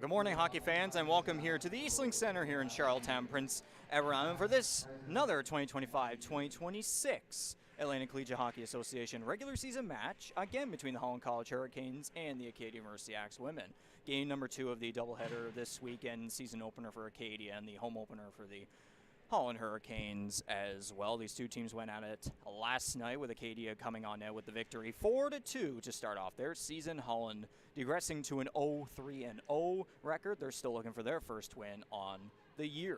Good morning, hockey fans, and welcome here to the Eastlink Center here in Charlottetown, Prince Edward Island, for this another 2025-2026 Atlantic Collegiate Hockey Association regular season match, again between the Holland College Hurricanes and the Acadia University ACHA women. Game number 2 of the doubleheader this weekend, season opener for Acadia and the home opener for the Holland Hurricanes as well. These two teams went at it last night, with Acadia coming on net with the victory 4-2 to start off their season. Holland digressing to an 0-3-0 record. They're still looking for their first win on the year.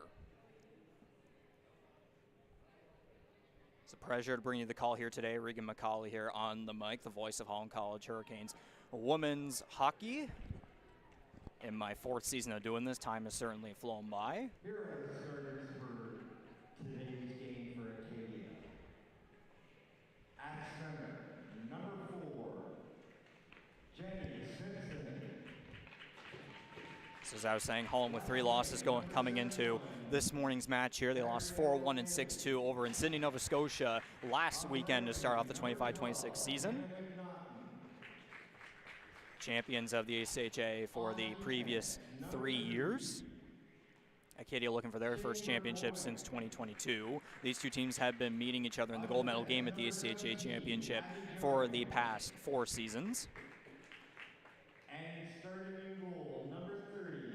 It's a pleasure to bring you the call here today. Regan McCauley here on the mic, the voice of Holland College Hurricanes women's hockey. In my 4th season of doing this, time has certainly flown by. Here are the starters for today's game for Acadia. At center, number 4, Jenny Simpson. So as I was saying, Holland with 3 losses coming into this morning's match here. They lost 4-1 and 6-2 over in Sydney, Nova Scotia last weekend to start off the 25-26 season. Champions of the ACHA for the previous 3 years. Acadia looking for their first championship since 2022. These two teams have been meeting each other in the gold medal game at the ACHA championship for the past 4 seasons. And starting in goal, number 30.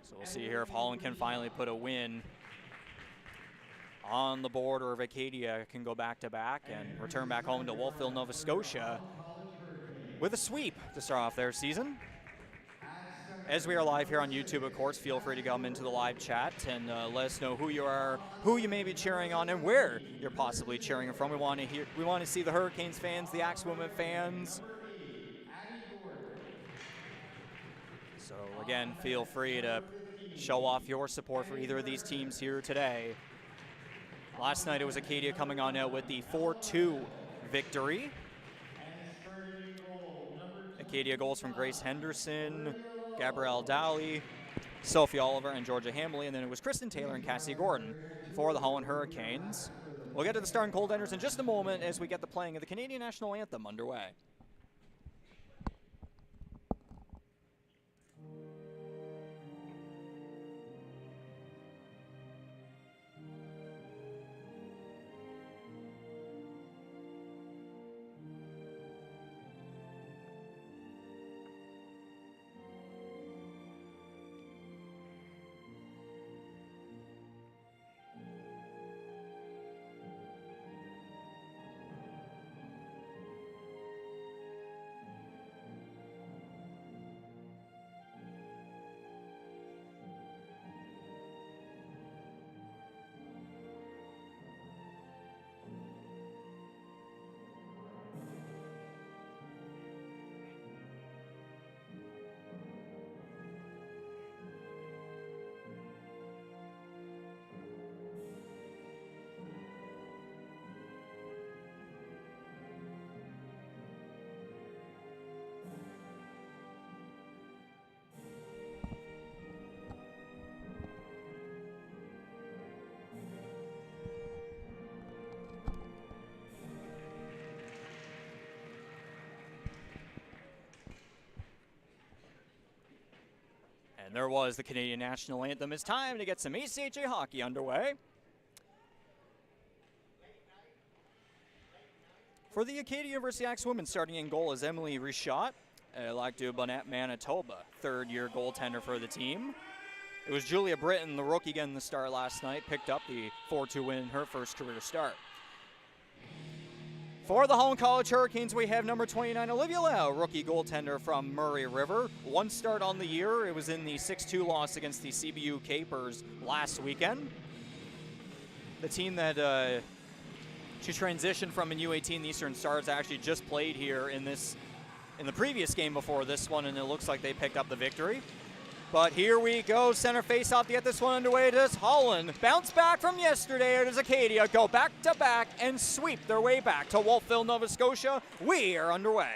So we'll see here if Holland can finally put a win on the board, or if Acadia can go back-to-back and return back home to Wolfville, Nova Scotia with a sweep to start off their season. As we are live here on YouTube, of course, feel free to come into the live chat and let us know who you are, who you may be cheering on, and where you're possibly cheering from. We want to see the Hurricanes fans, the Axe women fans. So again, feel free to show off your support for either of these teams here today. Last night it was Acadia coming on out with the 4-2 victory. Acadia goals from Grace Henderson, Gabrielle Dowley, Sophie Oliver, and Georgia Hambley, and then it was Kristen Taylor and Cassie Gordon for the Holland Hurricanes. We'll get to the starting goaltenders in just a moment as we get the playing of the Canadian National Anthem underway. And there was the Canadian National Anthem. It's time to get some ACHA hockey underway. For the Acadia University Axe women, starting in goal is Emily Richot, Lac-du Bonnet, Manitoba, 3rd-year goaltender for the team. It was Julia Britton, the rookie, getting the start last night, picked up the 4-2 win in her first career start. For the Holland College Hurricanes, we have number 29, Olivia Lau, rookie goaltender from Murray River. 1 start on the year. It was in the 6-2 loss against the CBU Capers last weekend. The team that she transitioned from in U18, the Eastern Stars, actually just played here in the previous game before this one, and it looks like they picked up the victory. But here we go, center face-off to get this one underway. Does Holland bounce back from yesterday, or does Acadia go back-to-back and sweep their way back to Wolfville, Nova Scotia? We are underway.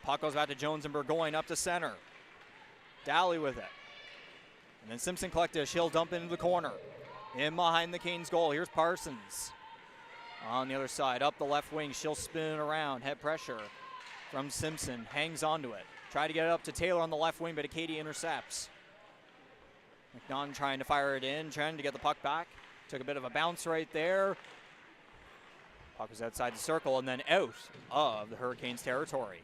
Puck goes back to Jones and Burgoyne up to center. Dally with it. And then Simpson collected. She'll dump into the corner. In behind the Canes goal, here's Parsons. On the other side, up the left wing, she'll spin it around. Head pressure from Simpson, hangs onto it. Try to get it up to Taylor on the left wing, but Acadia intercepts. McNaughton trying to fire it in, trying to get the puck back. Took a bit of a bounce right there. Puck was outside the circle and then out of the Hurricanes' territory.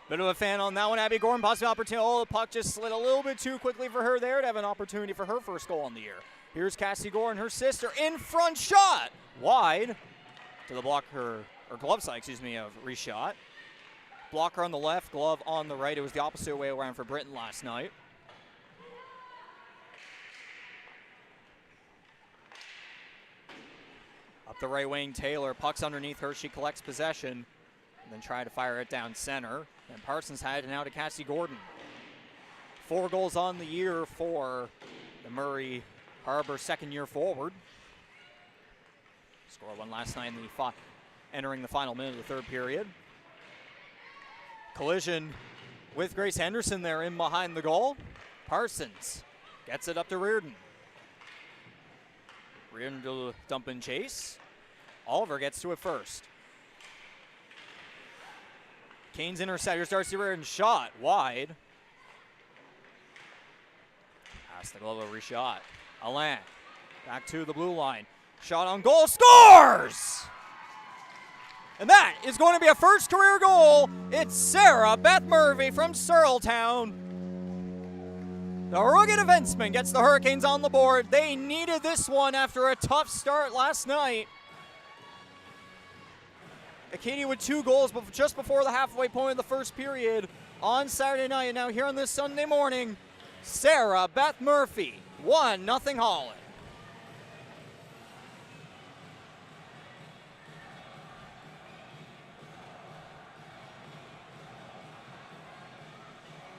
Bit of a fan on that one. Abby Gordon, possible opportunity. Oh, the puck just slid a little bit too quickly for her there to have an opportunity for her first goal on the year. Here's Cassie Gordon, her sister, in front shot. Wide to the blocker, or glove side, excuse me, of reshot. Blocker on the left, glove on the right. It was the opposite way around for Britain last night. Up the right wing, Taylor, puck's underneath her. She collects possession and then try to fire it down center. And Parsons had it now to Cassie Gordon. 4 goals on the year for the Murray Harbor second-year forward. Scored one last night in the entering the final minute of the third period. Collision with Grace Henderson there in behind the goal. Parsons gets it up to Reardon. Reardon to dump and chase. Oliver gets to it first. Canes interceptors, Darcy Reardon shot wide. Past the glove of reshot. Alain back to the blue line. Shot on goal, scores! And that is going to be a first career goal. It's Sarah Beth Murphy from Searletown. The rugged defenseman gets the Hurricanes on the board. They needed this one after a tough start last night. Acadia with 2 goals just before the halfway point of the first period on Saturday night. And now here on this Sunday morning, Sarah Beth Murphy, 1-0 Holland.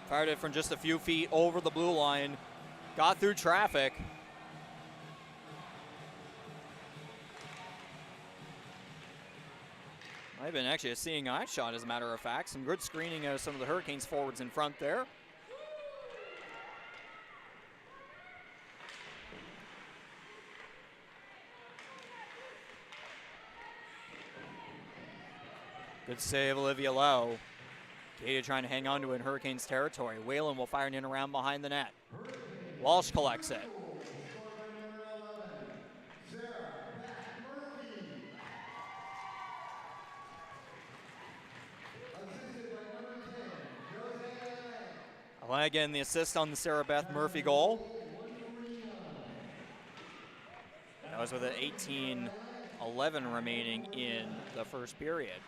Fired it from just a few feet over the blue line. Got through traffic. Might have been actually a seeing eye shot, as a matter of fact. Some good screening of some of the Hurricanes forwards in front there. Good save, Olivia Lowe. Acadia trying to hang on to it in Hurricanes territory. Whalen will fire it in around behind the net. Walsh collects it. Again, the assist on the Sarah Beth Murphy goal. That was with an 18:11 remaining in the first period.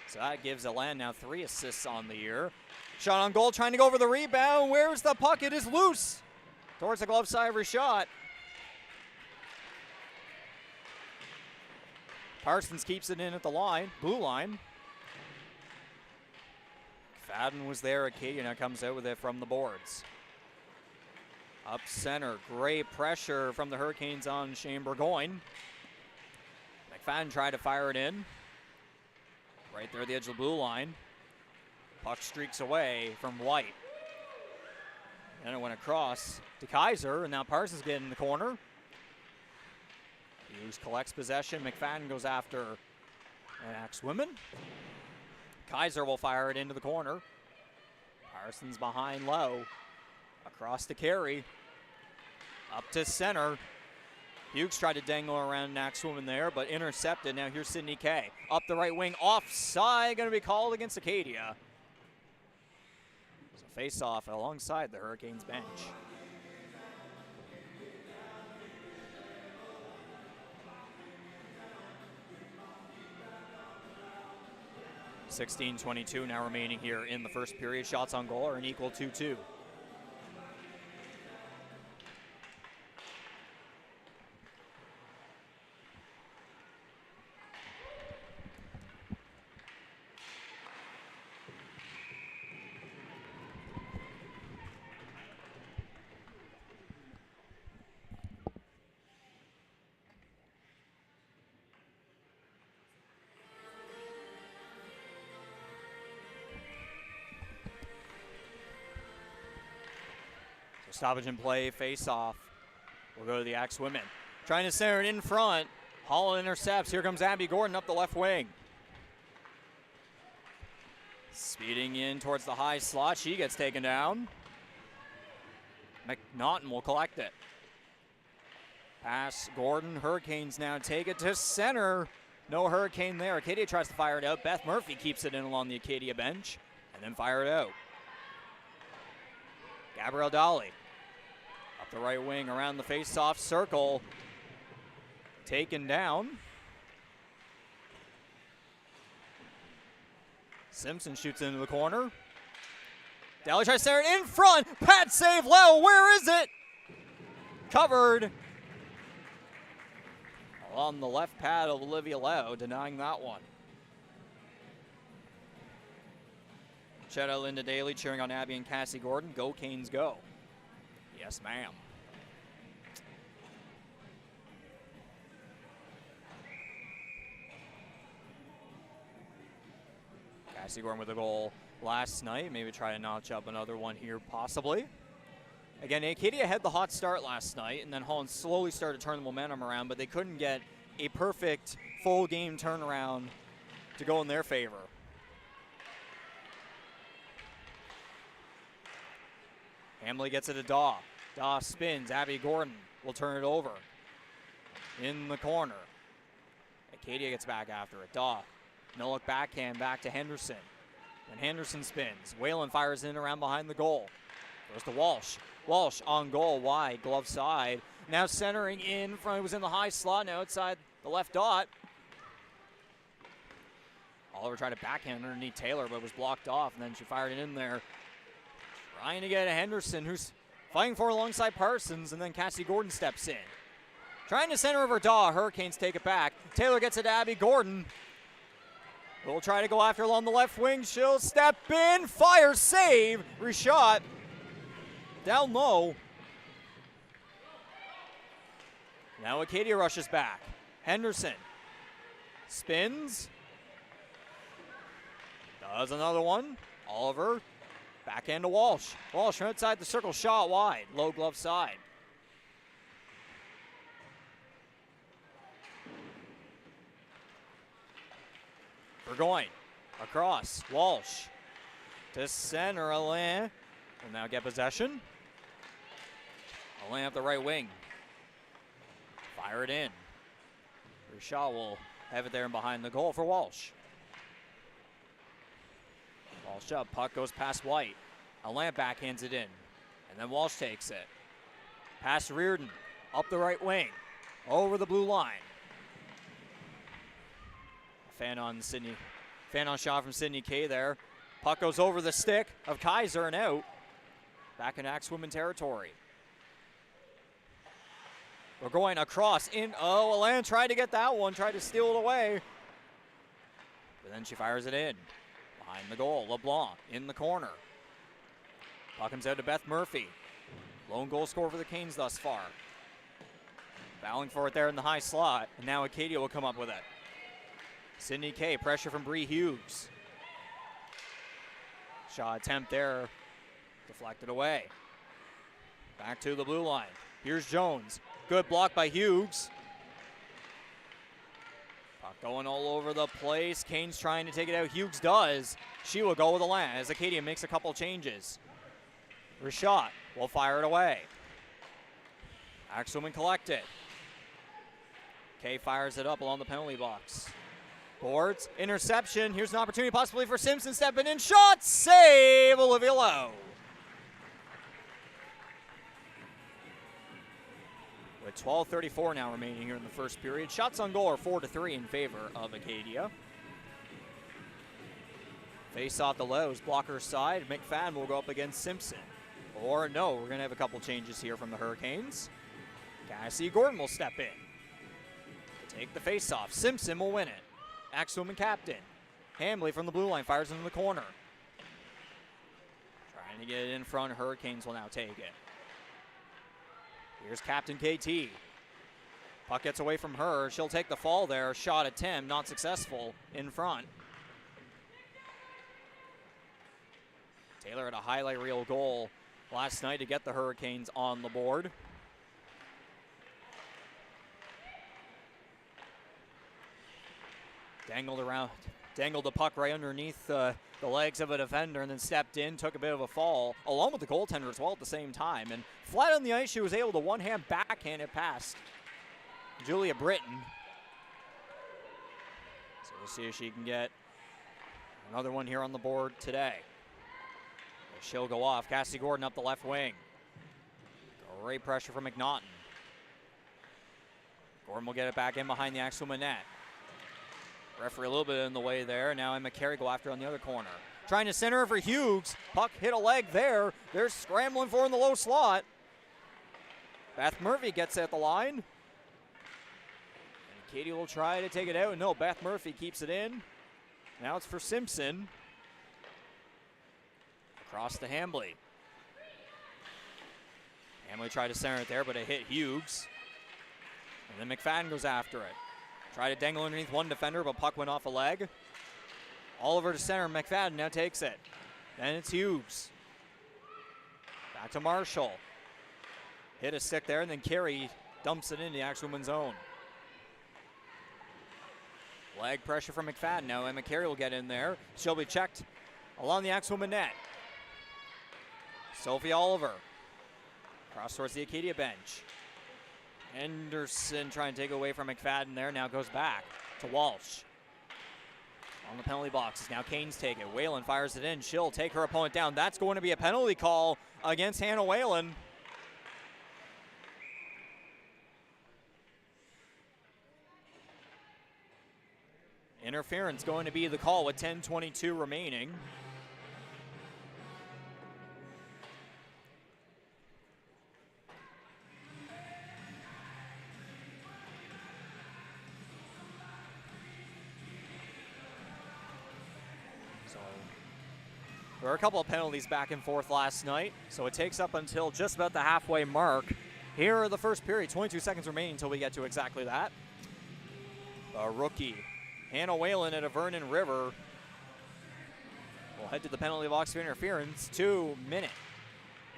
So that gives Alain now 3 assists on the year. Shot on goal, trying to go over the rebound. Where's the puck? It is loose. Towards the glove side of her shot. Parsons keeps it in at the line, blue line. Fadden was there. Acadia now comes out with it from the boards. Up center, great pressure from the Hurricanes on Shane Burgoyne. McFadden tried to fire it in. Right there at the edge of the blue line. Puck streaks away from White. And it went across to Kaiser, and now Parsons getting in the corner. Hughes collects possession. McFadden goes after an ex-woman. Kaiser will fire it into the corner. Parsons behind Lowe. Across to Carey. Up to center. Hughes tried to dangle around an ex-woman there, but intercepted. Now here's Sydney Kay. Up the right wing, offside, going to be called against Acadia. So face-off alongside the Hurricanes bench. .16:22 now remaining here in the first period. Shots on goal are an equal 2-2. Stoppage in play, face off. We'll go to the Axe women. Trying to center it in front. Holland intercepts. Here comes Abby Gordon up the left wing. Speeding in towards the high slot. She gets taken down. McNaughton will collect it. Pass Gordon. Hurricanes now take it to center. No Hurricane there. Acadia tries to fire it out. Beth Murphy keeps it in along the Acadia bench and then fire it out. Gabrielle Dolly up the right wing around the face-off circle. Taken down. Simpson shoots into the corner. Dolly tries to center it in front. Pad save low. Where is it? Covered on the left pad of Olivia Lau, denying that one. Shout out Linda Daly cheering on Abby and Cassie Gordon. Go Canes, go. Yes, ma'am. Cassie Gordon with a goal last night. Maybe try to notch up another one here, possibly. Again, Acadia had the hot start last night, and then Holland slowly started to turn the momentum around, but they couldn't get a perfect full game turnaround to go in their favor. Hamley gets it to Daw. Daw spins. Abby Gordon will turn it over. In the corner. Acadia gets back after it. Daw. No look backhand back to Henderson. When Henderson spins, Whalen fires in around behind the goal. Goes to Walsh. Walsh on goal, wide, glove side. Now centering in front, it was in the high slot, now outside the left dot. Oliver tried to backhand underneath Taylor, but was blocked off, and then she fired it in there. Trying to get a Henderson, who's fighting for alongside Parsons, and then Cassie Gordon steps in. Trying to center over Daw, Hurricanes take it back. Taylor gets it to Abby Gordon. We'll try to go after along the left wing. She'll step in, fire, save, reshot. Down low. Now Acadia rushes back. Henderson spins. Does another one. Oliver backhand to Walsh. Walsh from outside the circle, shot wide. Low glove side. Burgoyne across. Walsh to center. Alain will now get possession. Alain up the right wing. Fire it in. Rishaw will have it there and behind the goal for Walsh. Walsh up. Puck goes past White. Alain backhands it in. And then Walsh takes it. Past Reardon. Up the right wing. Over the blue line. Fan on shot from Sydney Kay there. Puck goes over the stick of Kaiser and out. Back in Axwoman territory. We're going across in. Oh, Alain tried to get that one, tried to steal it away. But then she fires it in. Behind the goal, LeBlanc in the corner. Puck comes out to Beth Murphy. Lone goal scorer for the Canes thus far. Battling for it there in the high slot. And now Acadia will come up with it. Sydney Kay, pressure from Bree Hughes. Shot attempt there. Deflected away. Back to the blue line. Here's Jones. Good block by Hughes. Puck going all over the place. Canes trying to take it out. Hughes does. She will go with the land as Acadia makes a couple changes. Rashad will fire it away. Axelman collected. Kay fires it up along the penalty box. Boards, interception. Here's an opportunity possibly for Simpson stepping in. Shot, save, Olivia Lowe. With 12:34 now remaining here in the first period. Shots on goal are 4-3 in favor of Acadia. Face off the Lowe's, blocker side. McFadden will go up against Simpson. Or no, we're going to have a couple changes here from the Hurricanes. Cassie Gordon will step in. Take the face off. Simpson will win it. Axwoman captain. Hamley from the blue line fires into the corner. Trying to get it in front. Hurricanes will now take it. Here's Captain KT. Puck gets away from her. She'll take the fall there. Shot attempt, not successful in front. Taylor had a highlight reel goal last night to get the Hurricanes on the board. Dangled the puck right underneath the legs of a defender and then stepped in, took a bit of a fall, along with the goaltender as well at the same time. And flat on the ice, she was able to one-hand backhand it past Julia Britton. So we'll see if she can get another one here on the board today. She'll go off. Cassie Gordon up the left wing. Great pressure from McNaughton. Gordon will get it back in behind the Axwoman net. Referee a little bit in the way there. Now Emma Carey go after on the other corner. Trying to center for Hughes. Puck hit a leg there. They're scrambling for in the low slot. Beth Murphy gets at the line. And Katie will try to take it out. No, Beth Murphy keeps it in. Now it's for Simpson. Across to Hambley. Hambley tried to center it there, but it hit Hughes. And then McFadden goes after it. Tried to dangle underneath one defender, but puck went off a leg. Oliver to center. McFadden now takes it. Then it's Hughes. Back to Marshall. Hit a stick there, and then Carey dumps it into the Axwoman's zone. Leg pressure from McFadden. Now Emma Carey will get in there. She'll be checked along the Axwoman net. Sophie Oliver. Cross towards the Acadia bench. Henderson trying to take away from McFadden there. Now goes back to Walsh. On the penalty boxes. Now Canes take it. Whalen fires it in. She'll take her opponent down. That's going to be a penalty call against Hannah Whalen. Interference going to be the call with 10:22 remaining. There were a couple of penalties back and forth last night, so it takes up until just about the halfway mark. Here are the first period, 22 seconds remaining until we get to exactly that. A rookie, Hannah Whalen at a Vernon River. We'll head to the penalty box for interference. 2-minute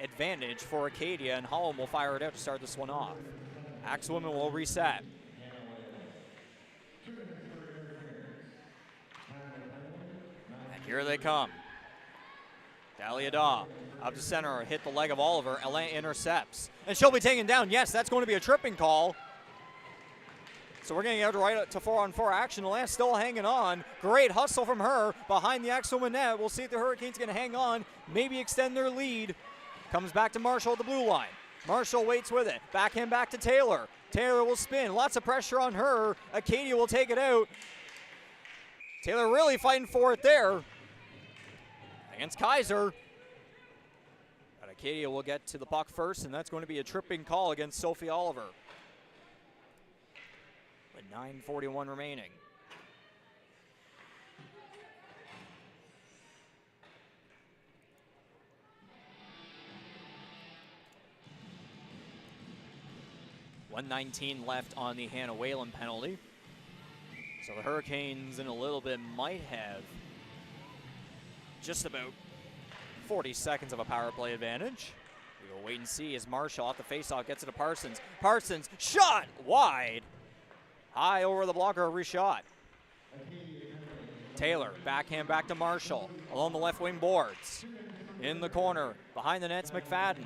advantage for Acadia, and Holland will fire it out to start this one off. Axwomen will reset. And here they come. Dahlia Daw up to center, hit the leg of Oliver. Elaine intercepts, and she'll be taken down. Yes, that's going to be a tripping call. So we're going to get right to 4-on-4 action. Elaine still hanging on. Great hustle from her behind the Axwoman net. We'll see if the Hurricanes going to hang on, maybe extend their lead. Comes back to Marshall at the blue line. Marshall waits with it. Backhand back to Taylor. Taylor will spin. Lots of pressure on her. Acadia will take it out. Taylor really fighting for it there against Kaiser. But Acadia will get to the puck first, and that's going to be a tripping call against Sophie Oliver. With 9:41 remaining. .119 left on the Hannah Whalen penalty. So the Hurricanes in a little bit might have just about 40 seconds of a power play advantage. We will wait and see as Marshall off the faceoff gets it to Parsons. Parsons, shot wide. High over the blocker, reshot. Taylor, backhand back to Marshall. Along the left wing boards. In the corner, behind the net's McFadden.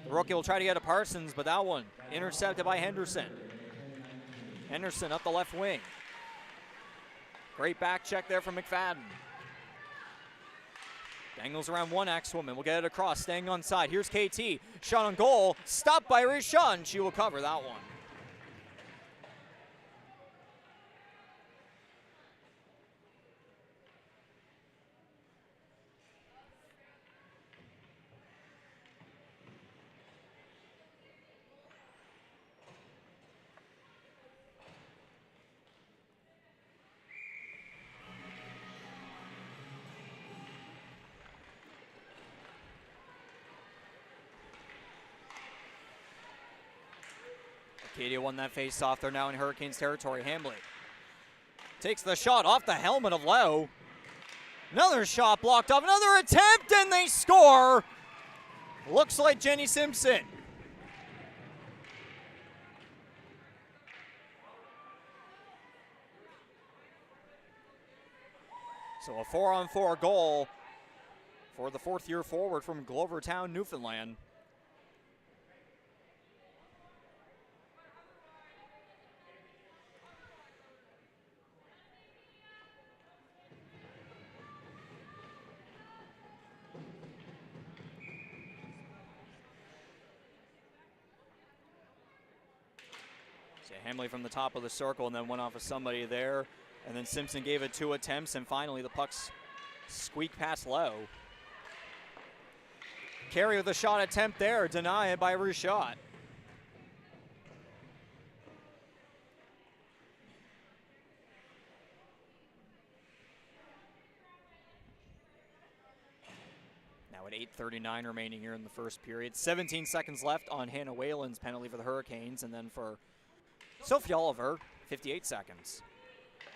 The rookie will try to get to Parsons, but that one intercepted by Henderson. Henderson up the left wing. Great back check there from McFadden. Dangles around one Axwoman. We'll get it across, staying on side. Here's KT. Shot on goal. Stopped by Risha, and she will cover that one. Acadia won that face-off. They're now in Hurricanes territory. Hambley takes the shot off the helmet of Lowe. Another shot blocked off. Another attempt, and they score. Looks like Jenny Simpson. So a 4-on-4 goal for the fourth-year forward from Glovertown, Newfoundland. So Hamley from the top of the circle and then went off of somebody there. And then Simpson gave it 2 attempts, and finally the puck's squeaked past low. Carey with a shot attempt there, denied by Rushot. Now at 8:39 remaining here in the first period. 17 seconds left on Hannah Whalen's penalty for the Hurricanes, and then for Sophie Oliver, 58 seconds.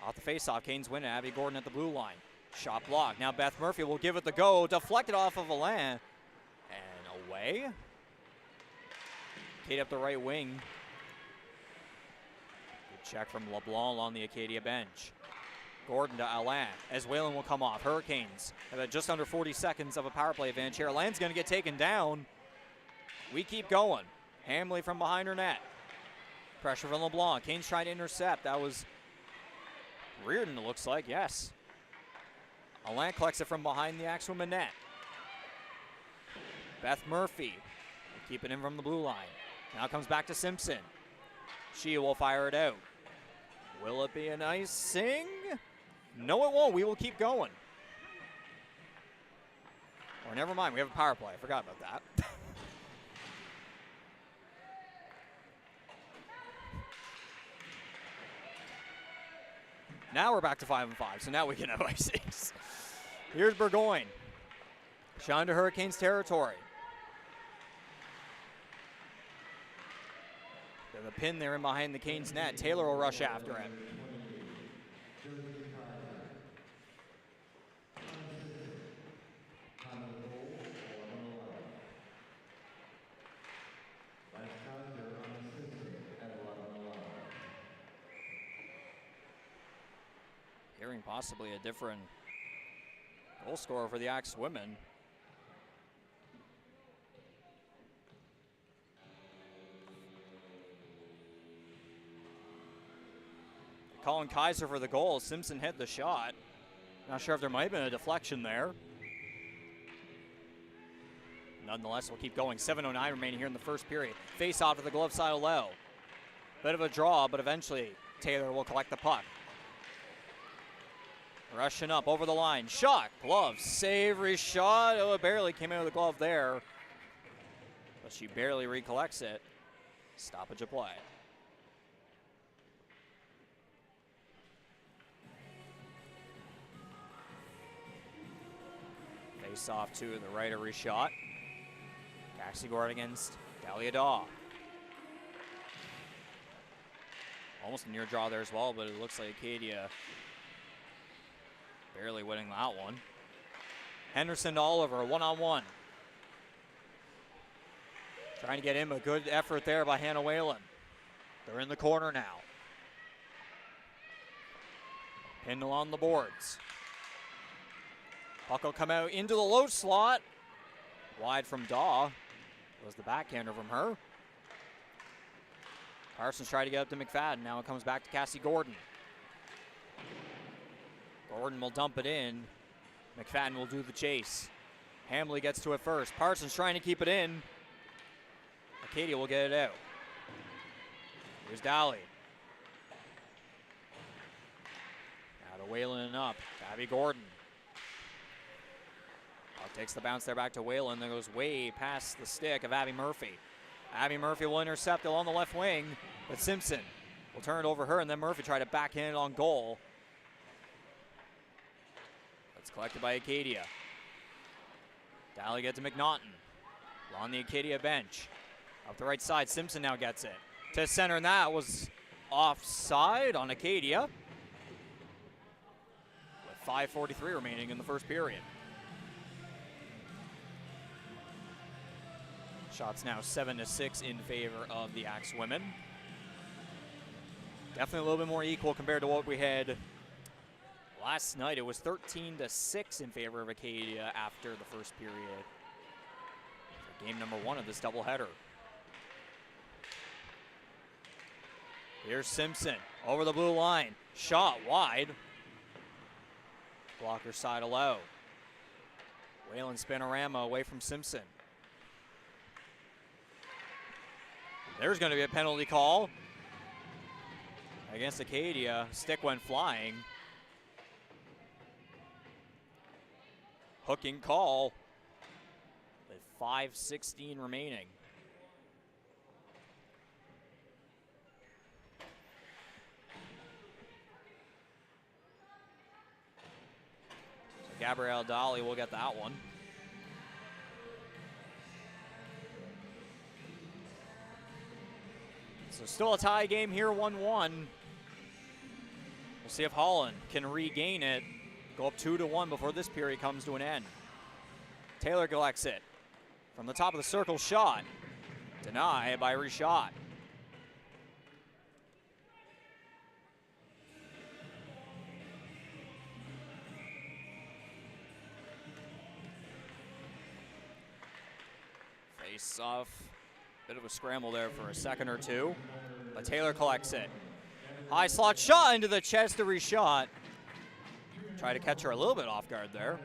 Off the faceoff, Canes win it. Abby Gordon at the blue line. Shot blocked. Now Beth Murphy will give it the go. Deflected off of Alain. And away. Kate up the right wing. Good check from LeBlanc on the Acadia bench. Gordon to Alain as Whalen will come off. Hurricanes have just under 40 seconds of a power play advantage here. Alain's going to get taken down. We keep going. Hamley from behind her net. Pressure from LeBlanc. Canes trying to intercept. That was Reardon, it looks like, yes. Alain collects it from behind the Axwoman net. Beth Murphy, keep it in from the blue line. Now comes back to Simpson. She will fire it out. Will it be an icing? No, it won't. We will keep going. Or never mind, we have a power play. I forgot about that. Now we're back to 5-5, so now we can have icings. Here's Burgoyne. Shot into Hurricanes territory. There's a pin there in behind the Canes net. Taylor will rush after it. Hearing possibly a different goal scorer for the Axe women. Colin Kaiser for the goal. Simpson hit the shot. Not sure if there might have been a deflection there. Nonetheless, we'll keep going. 7:09 remaining here in the first period. Face off to the glove side of low. Bit of a draw, but eventually Taylor will collect the puck. Rushing up over the line. Shot. Glove. Savory shot. Oh, it barely came out of the glove there. But she barely recollects it. Stoppage of play. Face off to the right of Reshot. Cassie Gord against Dahlia Daw. Almost a near draw there as well, but it looks like Acadia barely winning that one. Henderson to Oliver, one-on-one. Trying to get him a good effort there by Hannah Whalen. They're in the corner now. Pinned along the boards. Puck will come out into the low slot. Wide from Daw. Was the backhander from her. Parsons tried to get up to McFadden. Now it comes back to Cassie Gordon. Gordon will dump it in. McFadden will do the chase. Hamley gets to it first. Parsons trying to keep it in. Acadia will get it out. Here's Dally. Now to Whalen and up. Abby Gordon. Takes the bounce there back to Whalen. Then goes way past the stick of Abby Murphy. Abby Murphy will intercept along the left wing, but Simpson will turn it over her, and then Murphy try to backhand it on goal. That's collected by Acadia. Dally gets to McNaughton. On the Acadia bench. Up the right side, Simpson now gets it. To center, and that was offside on Acadia. With 5:43 remaining in the first period. Shots now 7-6 in favor of the Axe women. Definitely a little bit more equal compared to what we had Last night it was 13-6 in favor of Acadia after the first period. For game number 1 of this doubleheader. Here's Simpson over the blue line. Shot wide. Blocker side low. Whalen spinorama away from Simpson. There's going to be a penalty call against Acadia. Stick went flying. Hooking call with 5:16 remaining. Gabrielle Dolly will get that one. So still a tie game here, 1-1. We'll see if Holland can regain it. Go up 2-1 before this period comes to an end. Taylor collects it. From the top of the circle, shot. Denied by Rishot. Face off. Bit of a scramble there for a second or two. But Taylor collects it. High slot shot into the chest of Rishot. Try to catch her a little bit off guard there.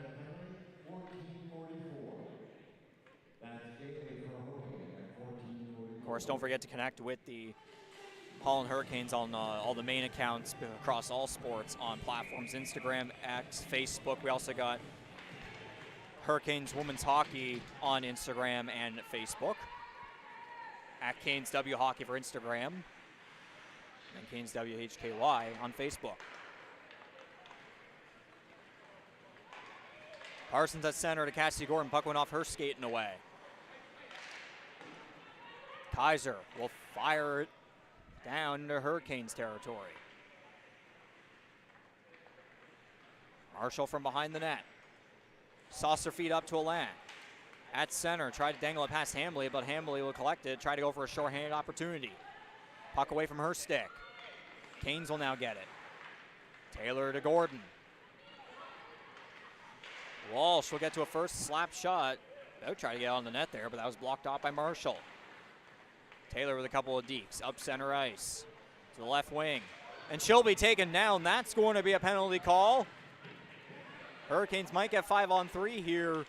Of course, don't forget to connect with the Holland Hurricanes on all the main accounts across all sports on platforms, Instagram, X, Facebook. We also got Hurricanes Women's Hockey on Instagram and Facebook. At Canes W Hockey for Instagram. And Canes WHKY on Facebook. Parsons at center to Cassie Gordon. Puck went off her skating away. Kaiser will fire it down into Hurricanes territory. Marshall from behind the net. Saucer feet up to Alan. At center, tried to dangle it past Hambley, but Hambley will collect it. Try to go for a short-handed opportunity. Puck away from her stick. Canes will now get it. Taylor to Gordon. Walsh will get to a first slap shot. They'll try to get on the net there, but that was blocked off by Marshall. Taylor with a couple of deeps. Up center ice. To the left wing. And she'll be taken down. That's going to be a penalty call. Hurricanes might get 5-on-3 here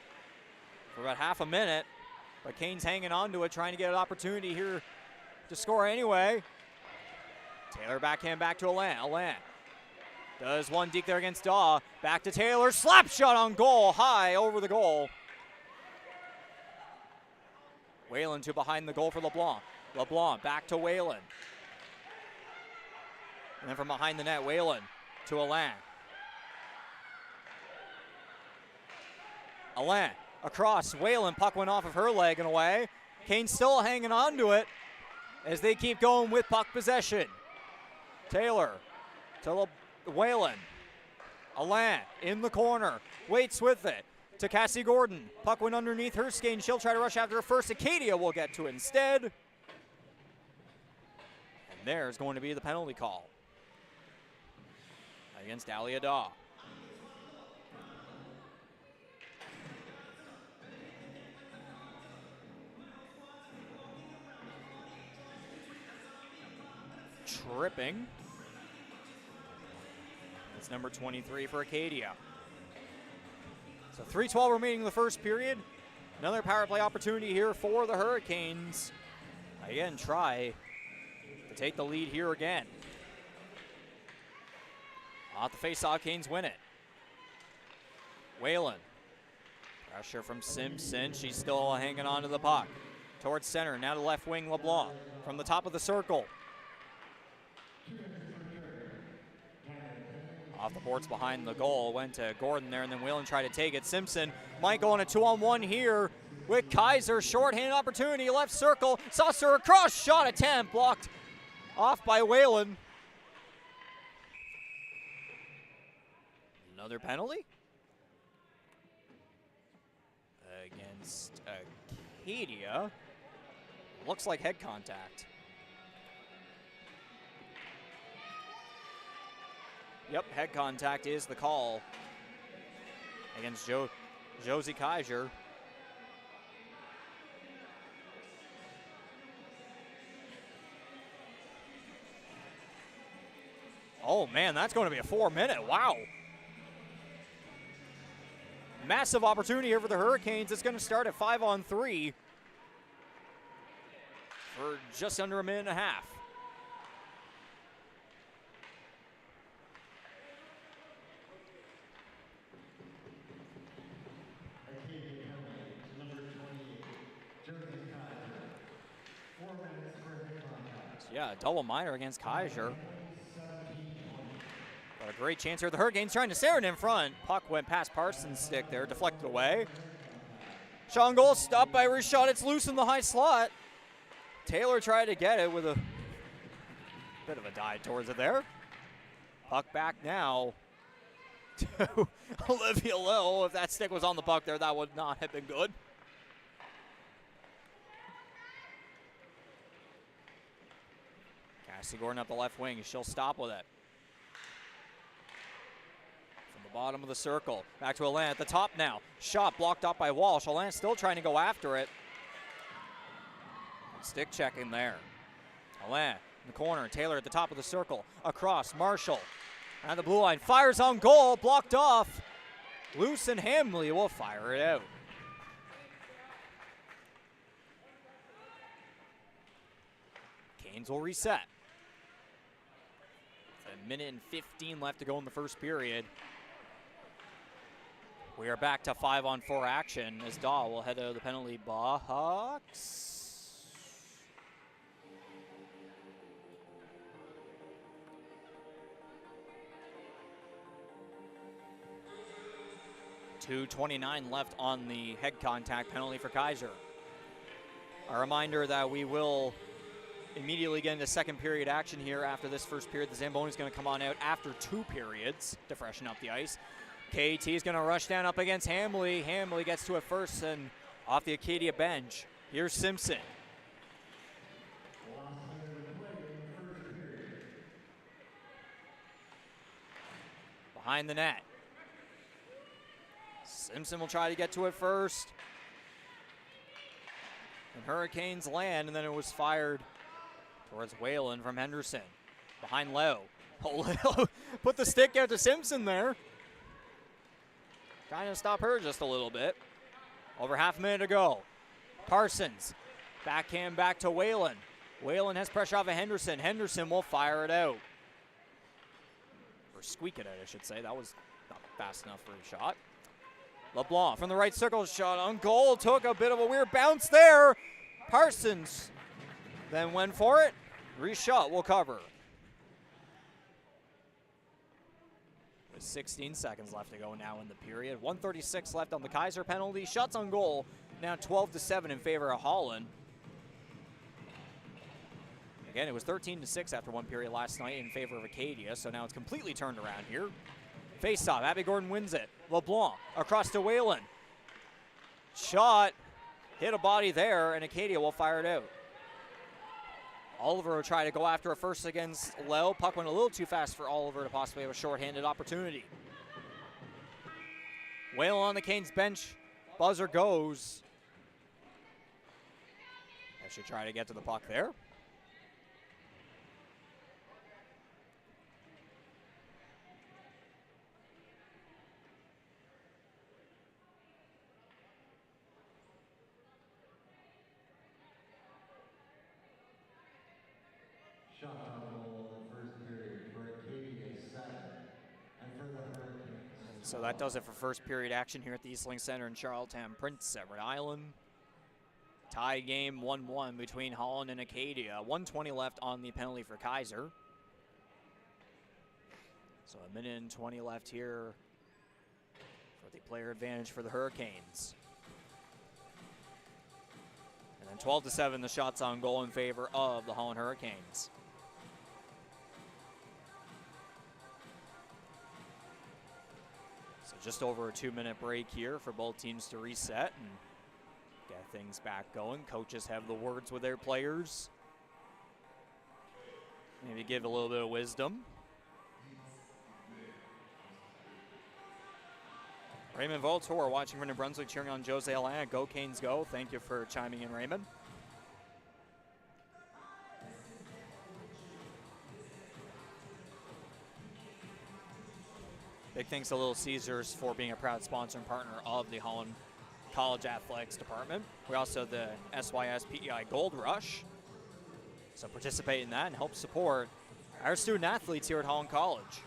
for about half a minute. But Canes hanging on to it, trying to get an opportunity here to score anyway. Taylor backhand back to Alan. Alan does one deke there against Daw. Back to Taylor. Slap shot on goal. High over the goal. Whalen to behind the goal for LeBlanc. LeBlanc back to Whalen. And then from behind the net, Whalen to Alan. Alan across. Whalen. Puck went off of her leg and away. Canes still hanging on to it as they keep going with puck possession. Taylor to Whalen. Alan in the corner. Waits with it to Cassie Gordon. Puck went underneath her skate and she'll try to rush after her first. Acadia will get to it instead. And there's going to be the penalty call against Alia Daw. Tripping. It's number 23 for Acadia. So 3:12 remaining in the first period. Another power play opportunity here for the Hurricanes. Again, try to take the lead here again. Off the face-off, Canes win it. Whalen. Pressure from Simpson. She's still hanging on to the puck. Towards center, now to left wing, LeBlanc. From the top of the circle. Off the boards behind the goal, went to Gordon there, and then Whalen tried to take it. Simpson might go on a 2-on-1 here with Kaiser. Short-handed opportunity, left circle. Saucer across, shot attempt, blocked off by Whalen. Another penalty against Acadia. Looks like head contact. Yep, head contact is the call against Josie Kaiser. Oh man, that's going to be a 4-minute. Wow. Massive opportunity here for the Hurricanes. It's going to start at 5-on-3 for just under a minute and a half. Acadia penalty to number 28, Josie Kaiser. 4 minutes for head contact. So yeah, double minor against Kaiser. 17-20. But a great chance here. The Hurricanes trying to stare it in front. Puck went past Parsons' stick there, deflected away. Shot on goal, stopped by Rishot. It's loose in the high slot. Taylor tried to get it with a bit of a dive towards it there. Puck back now to Olivia Lill. If that stick was on the puck there, that would not have been good. Cassie Gordon up the left wing. She'll stop with it. From the bottom of the circle. Back to Alan at the top now. Shot blocked up by Walsh. Alan still trying to go after it. Stick checking there. Alan in the corner. Taylor at the top of the circle. Across. Marshall at the blue line. Fires on goal. Blocked off. Loose and Hamley will fire it out. Canes will reset. A minute and 15 left to go in the first period. We are back to 5-on-4 action as Daw will head to the penalty box. .229 left on the head contact penalty for Kaiser. A reminder that we will immediately get into second period action here after this first period. The Zamboni is going to come on out after 2 periods to freshen up the ice. KT is going to rush down up against Hamley. Hamley gets to it first and off the Acadia bench. Here's Simpson. Behind the net. Simpson will try to get to it first. And Hurricanes land, and then it was fired towards Whalen from Henderson. Behind Lowe. Oh, put the stick out to Simpson there. Trying to stop her just a little bit. Over half a minute to go. Parsons. Backhand back to Whalen. Whalen has pressure off of Henderson. Henderson will fire it out. Or squeak it out, I should say. That was not fast enough for a shot. LeBlanc from the right circle, shot on goal. Took a bit of a weird bounce there. Parsons then went for it. Reshot will cover. With 16 seconds left to go now in the period. 1:36 left on the Kaiser penalty. Shots on goal now 12-7 in favor of Holland. Again, it was 13-6 after 1 period last night in favor of Acadia, so now it's completely turned around here. Face-off, Abby Gordon wins it. LeBlanc across to Whalen. Shot, hit a body there, and Acadia will fire it out. Oliver will try to go after it first against Lowe. Puck went a little too fast for Oliver to possibly have a shorthanded opportunity. Whalen on the Canes bench. Buzzer goes. I should try to get to the puck there. Shot on goal in the first period for Acadia 7, and for the Hurricanes. So that does it for first period action here at the Eastlink Center in Charlottetown, Prince Edward Island. Tie game 1-1 between Holland and Acadia. 1:20 left on the penalty for Kaiser. So a minute and 20 left here for the player advantage for the Hurricanes. And then 12-7, the shots on goal in favor of the Holland Hurricanes. So just over a 2-minute break here for both teams to reset and get things back going. Coaches have the words with their players. Maybe give a little bit of wisdom. Raymond Voltor watching from New Brunswick, cheering on Jose Alain. Go Canes go. Thank you for chiming in, Raymond. Big thanks to Little Caesars for being a proud sponsor and partner of the Holland College Athletics Department. We also have the SYS PEI Gold Rush. So participate in that and help support our student athletes here at Holland College.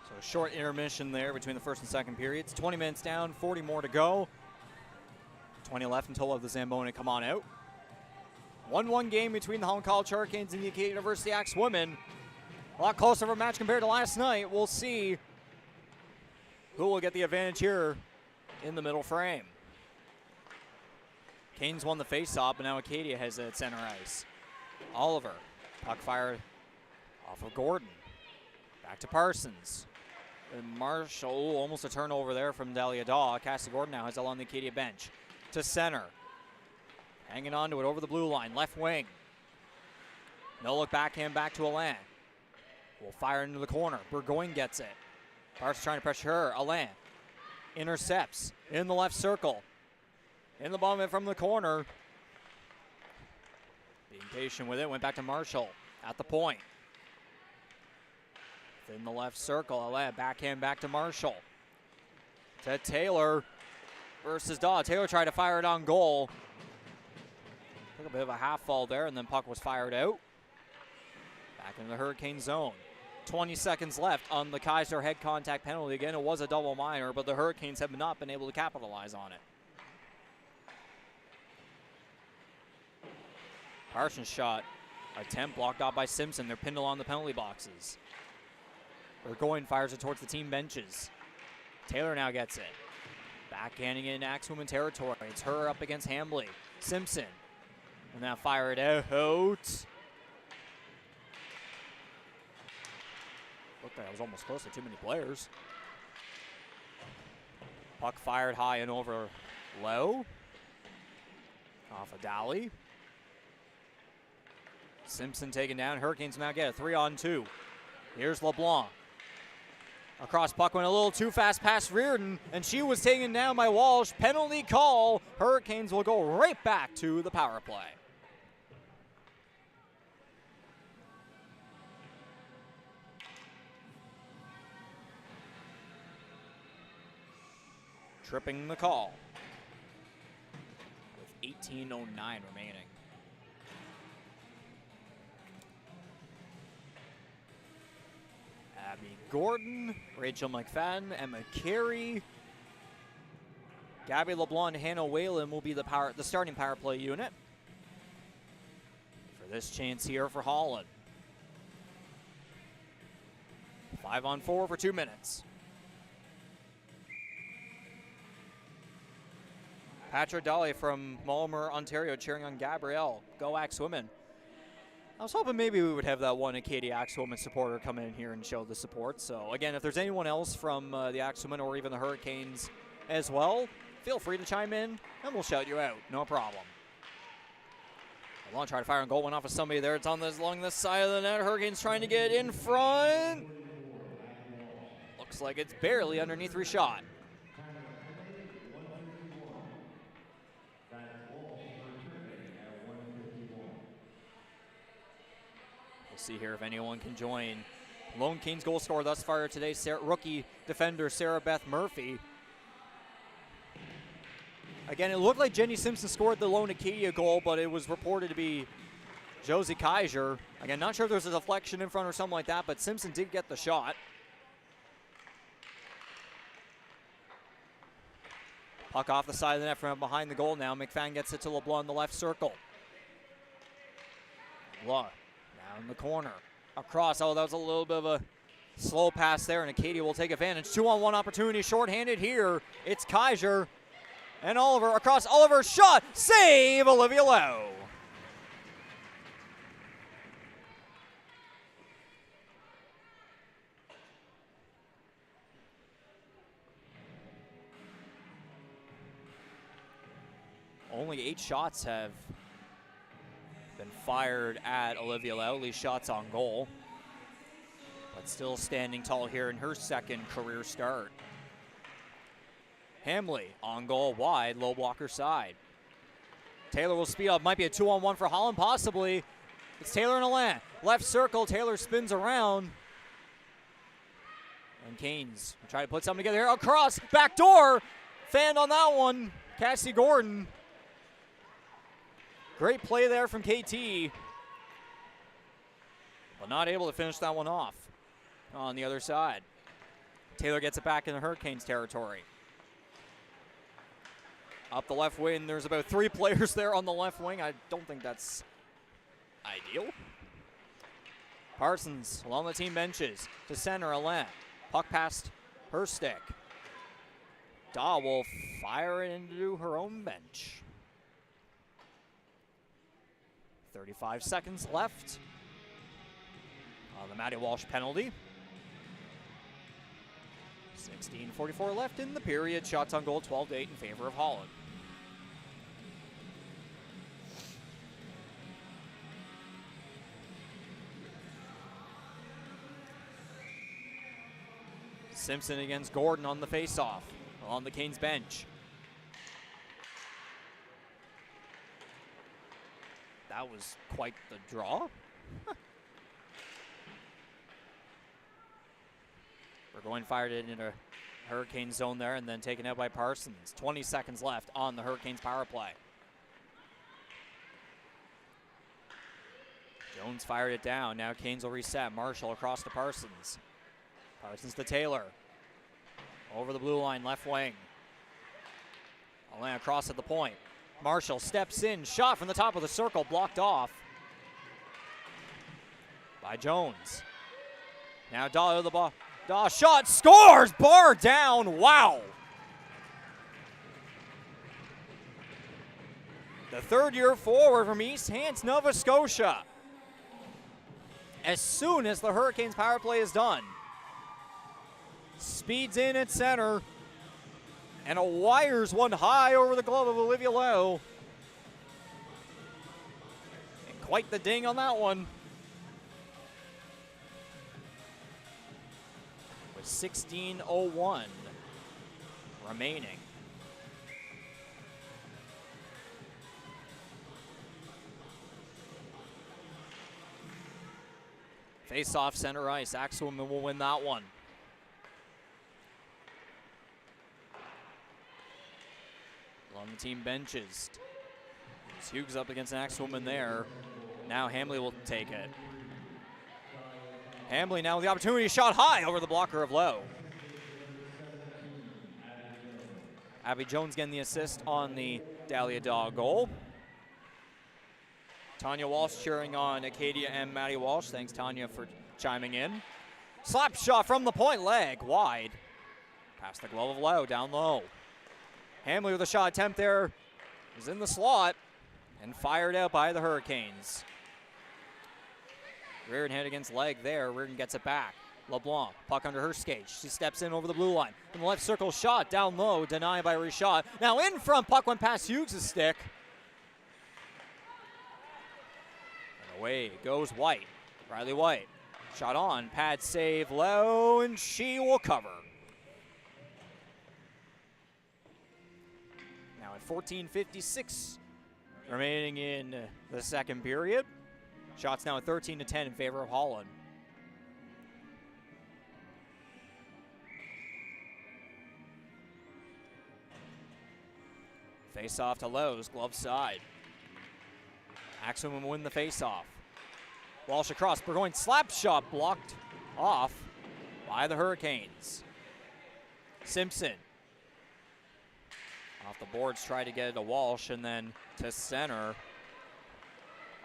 So a short intermission there between the first and second periods. 20 minutes down, 40 more to go. 20 left until the Zamboni come on out. 1-1 game between the Holland College Hurricanes and the Acadia University Axe women. A lot closer of a match compared to last night. We'll see who will get the advantage here in the middle frame. Canes won the face-off, but now Acadia has it at center ice. Oliver, puck fired off of Gordon. Back to Parsons. And Marshall, almost a turnover there from Delia Daw. Cassie Gordon now has it on the Acadia bench. To center. Hanging on to it over the blue line. Left wing. No look backhand back to Alain. Will fire into the corner. Burgoyne gets it. Parsons trying to pressure her. Alain intercepts in the left circle. In the bottom of it from the corner. Being patient with it. Went back to Marshall at the point. In the left circle, Alain backhand back to Marshall. To Taylor versus Daw. Taylor tried to fire it on goal. Took a bit of a half fall there, and then puck was fired out. Back into the Hurricane zone. 20 seconds left on the Kaiser head contact penalty. Again, it was a double minor, but the Hurricanes have not been able to capitalize on it. Parsons shot attempt blocked out by Simpson. They're pinned along the penalty boxes. Burgoyne fires it towards the team benches. Taylor now gets it. Backhanding it in Axwoman territory. It's her up against Hambley. Simpson. And now fire it out. Looked like I was almost close to too many players. Puck fired high and over low. Off of Dally. Simpson taken down. Hurricanes now get a 3-on-2. Here's LeBlanc. Across puck went a little too fast past Reardon, and she was taken down by Walsh. Penalty call. Hurricanes will go right back to the power play. Tripping the call. With 18:09 remaining. Abby Gordon, Rachel McFadden, Emma Carey, Gabby LeBlanc, and Hannah Whalen will be the starting power play unit for this chance here for Holland. 5-on-4 for 2 minutes. Patrick Dolly from Mulmer, Ontario, cheering on Gabrielle. Go Axe Women. I was hoping maybe we would have that one Acadia Axe Women supporter come in here and show the support. So, again, if there's anyone else from the Axe Women or even the Hurricanes as well, feel free to chime in, and we'll shout you out. No problem. LeBlanc tried to fire on goal, went off of somebody there. It's on along this side of the net. Hurricanes trying to get in front. Look looks like it's barely underneath Rashad. We'll see here if anyone can join. Lone Canes goal scorer thus far today, rookie defender Sarah Beth Murphy. Again, it looked like Jenny Simpson scored the lone Acadia goal, but it was reported to be Josie Kaiser. Again, not sure if there's a deflection in front or something like that, but Simpson did get the shot. Puck off the side of the net from behind the goal now. McFadden gets it to LeBlanc in the left circle. LeBlanc now in the corner. Across. Oh, that was a little bit of a slow pass there, and Acadia will take advantage. 2-on-1 opportunity, shorthanded here. It's Kaiser and Oliver across. Oliver shot, save, Olivia Lowe. Only 8 shots have been fired at Olivia Lowe, at least shots on goal. But still standing tall here in her second career start. Hamley on goal wide, low blocker side. Taylor will speed up, might be a 2-on-1 for Holland, possibly. It's Taylor and Alain. Left circle, Taylor spins around. And Canes will try to put something together here. Across, back door, fanned on that one, Cassie Gordon. Great play there from KT, but not able to finish that one off on the other side. Taylor gets it back in the Hurricanes territory. Up the left wing, there's about 3 players there on the left wing. I don't think that's ideal. Parsons along the team benches to center, Alain. Puck past her stick. Daw will fire it into her own bench. 35 seconds left on the Maddie Walsh penalty. 16:44 left in the period. Shots on goal 12-8 in favor of Holland. Simpson against Gordon on the faceoff on the Canes bench. That was quite the draw. Burgoyne fired it into Hurricane zone there and then taken out by Parsons. 20 seconds left on the Hurricanes power play. Jones fired it down. Now Canes will reset. Marshall across to Parsons. Parsons to Taylor. Over the blue line, left wing. Alain across at the point. Marshall steps in, shot from the top of the circle, blocked off by Jones. Now Daw to the ball. Daw shot, scores, bar down, wow. The third-year forward from East Hants, Nova Scotia. As soon as the Hurricanes power play is done, speeds in at center, and a wires one high over the glove of Olivia Lowe. And quite the ding on that one. With 16:01 remaining. Face off center ice. Axelman will win that one. On the team benches. Hughes up against an Axelman there. Now Hamley will take it. Hamley now with the opportunity, shot high over the blocker of Lowe. Abby Jones getting the assist on the Dahlia Daw goal. Tanya Walsh cheering on Acadia and Maddie Walsh. Thanks, Tanya, for chiming in. Slap shot from the point, leg wide. Past the glove of Lowe, down low. Hamley with a shot attempt there. Is in the slot and fired out by the Hurricanes. Reardon hit against leg there. Reardon gets it back. LeBlanc, puck under her skates. She steps in over the blue line. From the left circle, shot down low, denied by Rashad. Now in front, puck went past Hughes' stick. And away goes White. Riley White Shot on, pad save low, and she will cover. Now at 14:56 remaining in the second period. Shots now at 13-10 in favor of Holland. Face off to Lowe's, glove side. Axum will win the face off. Walsh across, Burgoyne slap shot blocked off by the Hurricanes. Simpson. Off the boards, try to get it to Walsh and then to center.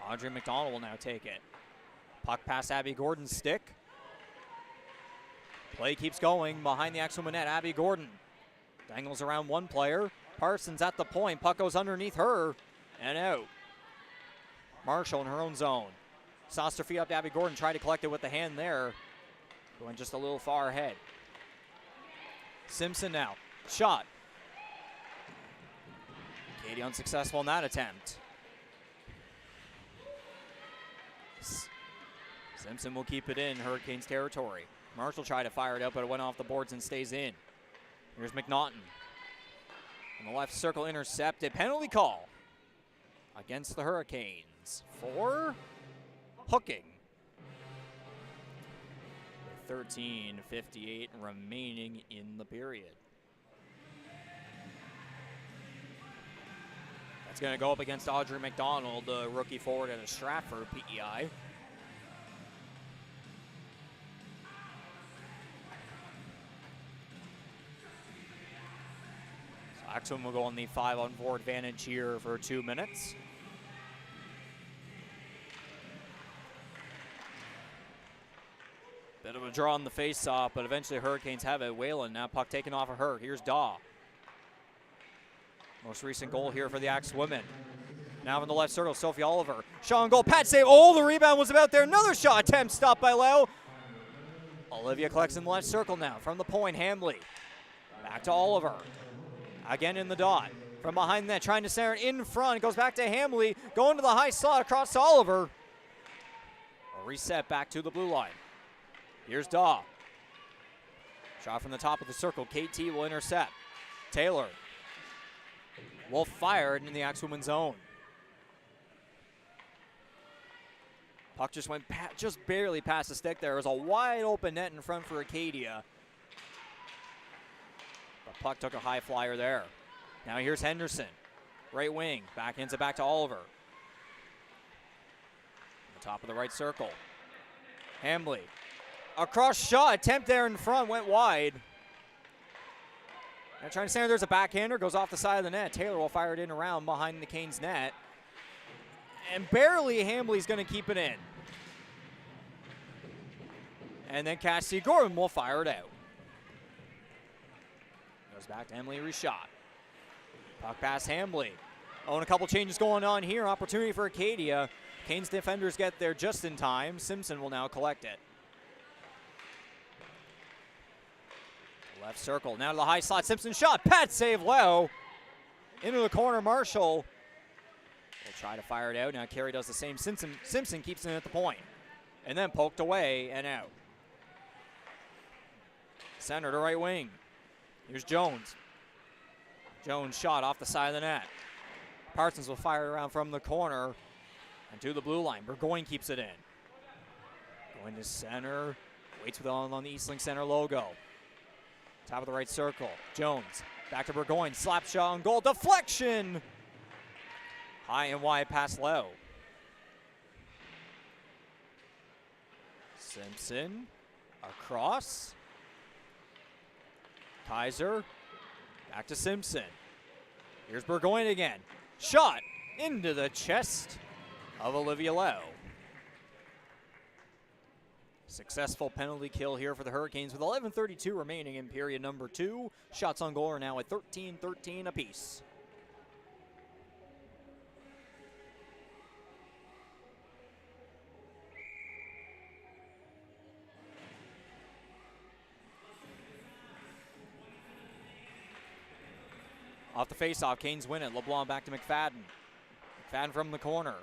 Audrey McDonald will now take it. Puck past Abby Gordon's stick. Play keeps going behind the Axum net. Abby Gordon dangles around one player. Parsons at the point. Puck goes underneath her and out. Marshall in her own zone. Sauced her feet up to Abby Gordon. Tried to collect it with the hand there. Going just a little far ahead. Simpson now. Shot. Katie unsuccessful in that attempt. Simpson will keep it in Hurricanes territory. Marshall tried to fire it out, but it went off the boards and stays in. Here's McNaughton. On the left circle, intercepted. Penalty call against the Hurricanes for hooking. 13:58 remaining in the period. That's going to go up against Audrey McDonald, the rookie forward at a Stratford PEI. Axum will go on the 5-on-4 advantage here for 2 minutes. Bit of a draw on the face-off, but eventually Hurricanes have it. Whalen now puck taken off of her. Here's Daw. Most recent goal here for the Axe women. Now in the left circle, Sophie Oliver. Shot on goal, pad save. Oh, the rebound was about there. Another shot attempt stopped by Lau. Olivia collects in the left circle now. From the point, Hamley. Back to Oliver. Again in the dot. From behind that, trying to center it in front. Goes back to Hamley. Going to the high slot across to Oliver. A reset back to the blue line. Here's Daw. Shot from the top of the circle. KT will intercept. Taylor will fire it in the Axe women's zone. Puck just went just barely past the stick there. There was a wide open net in front for Acadia. But puck took a high flyer there. Now here's Henderson. Right wing. Backhands it back to Oliver. On the top of the right circle. Hamley. A cross shot attempt there in front. Went wide. Now trying to center. There's a backhander. Goes off the side of the net. Taylor will fire it in around behind the Canes net. And barely Hamley's going to keep it in. And then Cassie Gordon will fire it out. Goes back to Emily Reshot. Puck past Hamley. Oh, and a couple changes going on here. Opportunity for Acadia. Canes defenders get there just in time. Simpson will now collect it. Left circle. Now to the high slot. Simpson shot. Pat save low. Into the corner. Marshall will try to fire it out. Now Carey does the same. Simpson keeps it at the point. And then poked away and out. Center to right wing. Here's Jones. Jones shot off the side of the net. Parsons will fire it around from the corner and to the blue line. Burgoyne keeps it in. Going to center. Waits with on the Eastlink Center logo. Top of the right circle. Jones. Back to Burgoyne. Slap shot on goal. Deflection. High and wide past Lowe. Simpson. Across. Kaiser. Back to Simpson. Here's Burgoyne again. Shot into the chest of Olivia Lowe. Successful penalty kill here for the Hurricanes with 11:32 remaining in period number 2. Shots on goal are now at 13-13 apiece. Off the faceoff, Canes win it. LeBlanc back to McFadden. McFadden from the corner.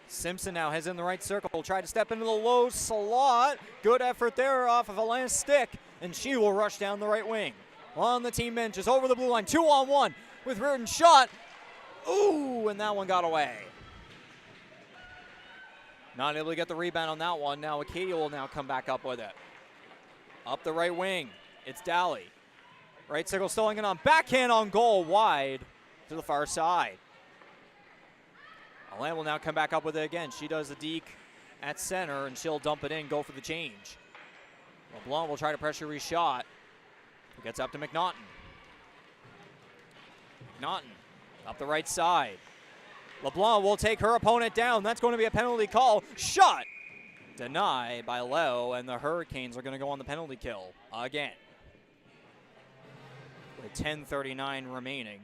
Simpson now has in the right circle. Try to step into the low slot. Good effort there off of a last stick. And she will rush down the right wing. On the team benches, over the blue line, 2-on-1 with Reardon shot. Ooh, and that one got away. Not able to get the rebound on that one. Now Acadia will now come back up with it. Up the right wing, it's Daly. Right circle, Stolling it on. Backhand on goal, wide to the far side. Holland will now come back up with it again. She does a deke at center, and she'll dump it in, go for the change. LeBlanc will try to pressure his shot. He gets up to McNaughton. McNaughton up the right side. LeBlanc will take her opponent down. That's going to be a penalty call. Shot denied by Lowe, and the Hurricanes are going to go on the penalty kill again. With 10:39 remaining.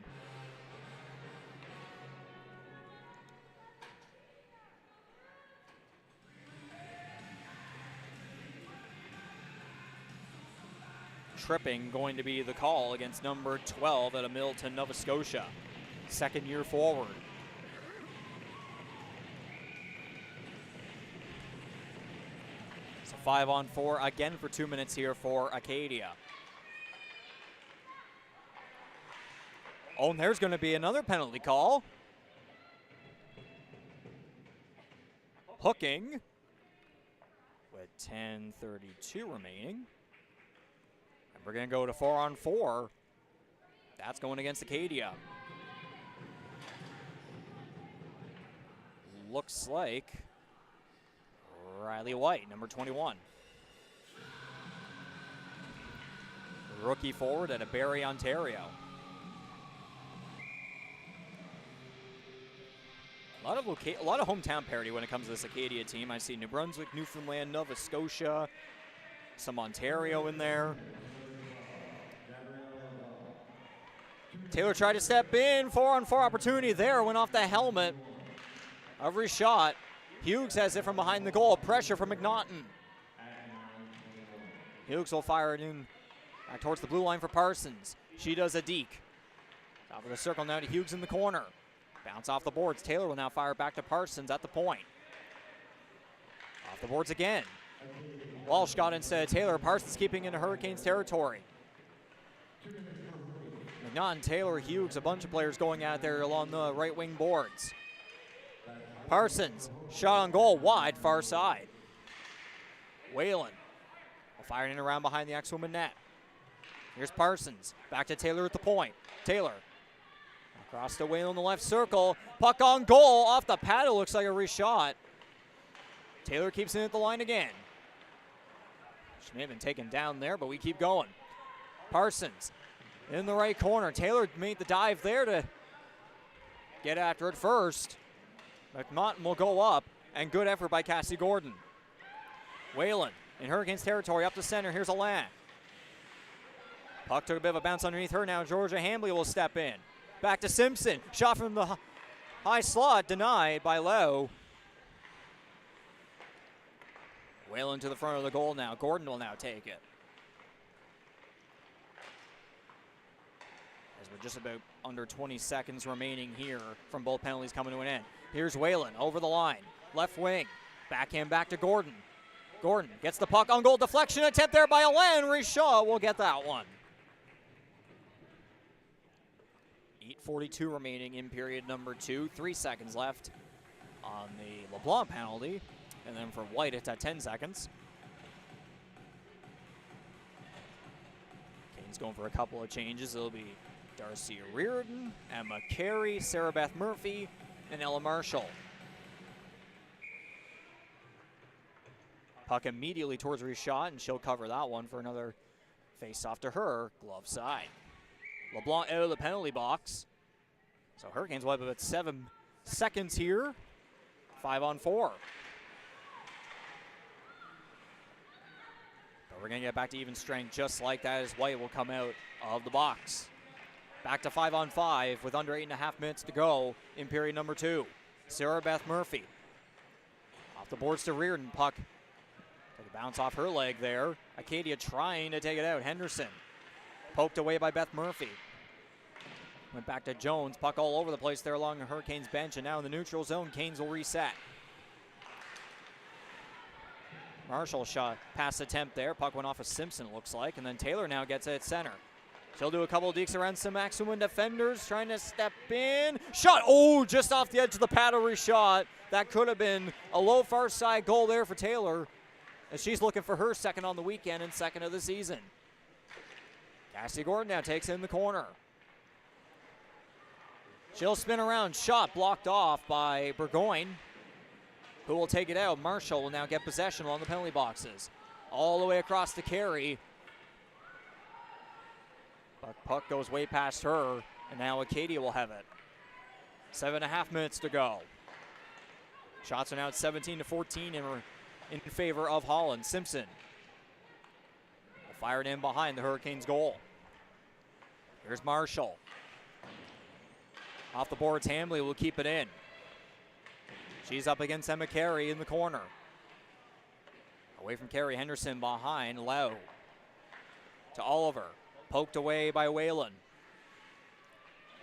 Tripping going to be the call against number 12 at Milton, Nova Scotia. Second year forward. So 5-on-4 again for 2 minutes here for Acadia. Oh, and there's going to be another penalty call. Hooking with 10:32 remaining. We're going to go to 4-on-4. That's going against Acadia. Looks like Riley White, number 21. Rookie forward out of Barrie, Ontario. A lot of hometown parity when it comes to this Acadia team. I see New Brunswick, Newfoundland, Nova Scotia, some Ontario in there. Taylor tried to step in, 4-on-4 opportunity there, went off the helmet. Every shot, Hughes has it from behind the goal, pressure from McNaughton. Hughes will fire it in back towards the blue line for Parsons. She does a deke. Top of the circle now to Hughes in the corner. Bounce off the boards, Taylor will now fire back to Parsons at the point. Off the boards again. Walsh got instead of Taylor, Parsons keeping into Hurricanes territory. McNaughton, Taylor, Hughes, a bunch of players going out there along the right wing boards. Parsons, shot on goal, wide, far side. Whalen will fire it in around behind the ex-woman net. Here's Parsons, back to Taylor at the point. Taylor, across to Whalen in the left circle. Puck on goal, off the pad, it looks like a reshot. Taylor keeps it at the line again. She may have been taken down there, but we keep going. Parsons in the right corner. Taylor made the dive there to get after it first. McNaughton will go up, and good effort by Cassie Gordon. Whalen in Hurricanes territory, up the center. Here's Alan. Puck took a bit of a bounce underneath her. Now Georgia Hambley will step in. Back to Simpson. Shot from the high slot, denied by Lowe. Whalen to the front of the goal now. Gordon will now take it. As we're just about under 20 seconds remaining here from both penalties coming to an end. Here's Whalen over the line. Left wing. Backhand back to Gordon. Gordon gets the puck on goal. Deflection attempt there by Alain. Shaw will get that one. 8:42 remaining in period number 2. 3 seconds left on the LeBlanc penalty. And then for White, it's at 10 seconds. Kane's going for a couple of changes. It'll be Darcy Reardon, Emma Carey, Sarah Beth Murphy, and Ella Marshall. Puck immediately towards her shot, and she'll cover that one for another face-off to her, glove side. LeBlanc out of the penalty box. So Hurricanes will have about 7 seconds here. 5-on-4. But we're going to get back to even strength just like that as White will come out of the box. Back to 5-on-5 with under 8.5 minutes to go in period number 2. Sarah Beth Murphy. Off the boards to Reardon. Puck took a bounce off her leg there. Acadia trying to take it out. Henderson poked away by Beth Murphy. Went back to Jones. Puck all over the place there along the Hurricanes bench. And now in the neutral zone, Canes will reset. Marshall shot pass attempt there. Puck went off of Simpson, it looks like. And then Taylor now gets it at center. She'll do a couple of dekes around some maximum defenders. Trying to step in. Shot. Oh, just off the edge of the paddlery shot. That could have been a low far side goal there for Taylor, as she's looking for her second on the weekend and second of the season. Cassie Gordon now takes it in the corner. She'll spin around. Shot blocked off by Burgoyne, who will take it out. Marshall will now get possession along the penalty boxes. All the way across to Carey. But puck goes way past her, and now Acadia will have it. 7.5 minutes to go. Shots are now at 17-14 in favor of Holland. Simpson will fire it in behind the Hurricanes' goal. Here's Marshall. Off the boards, Hamley will keep it in. She's up against Emma Carey in the corner. Away from Carey, Henderson behind, Lowe to Oliver. Poked away by Whalen.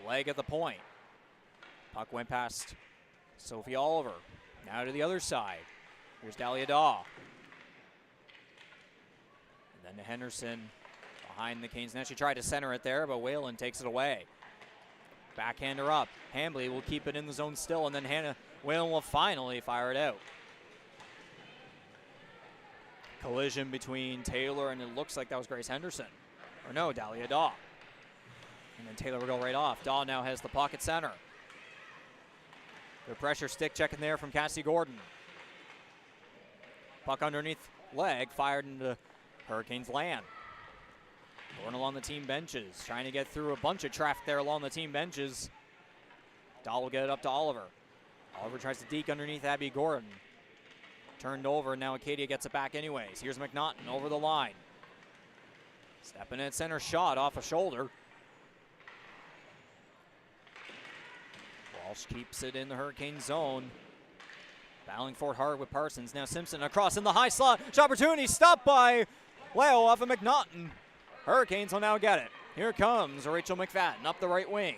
Leg at the point. Puck went past Sophie Oliver. Now to the other side. Here's Dahlia Daw. And then to Henderson behind the Canes. Now she tried to center it there, but Whalen takes it away. Backhander up. Hambley will keep it in the zone still, and then Whalen will finally fire it out. Collision between Taylor and it looks like that was Grace Henderson. Or no, Dahlia Daw. And then Taylor will go right off. Daw now has the pocket center. Good pressure stick checking there from Cassie Gordon. Puck underneath leg, fired into Hurricanes land. Going along the team benches, trying to get through a bunch of traffic there along the team benches. Dahl will get it up to Oliver. Oliver tries to deke underneath Abby Gordon. Turned over, and now Acadia gets it back anyways. Here's McNaughton over the line. Stepping in center, shot off a shoulder. Walsh keeps it in the Hurricane zone. Battling for it hard with Parsons. Now Simpson across in the high slot. Shot opportunity stopped by Leo off of McNaughton. Hurricanes will now get it. Here comes Rachel McFadden up the right wing.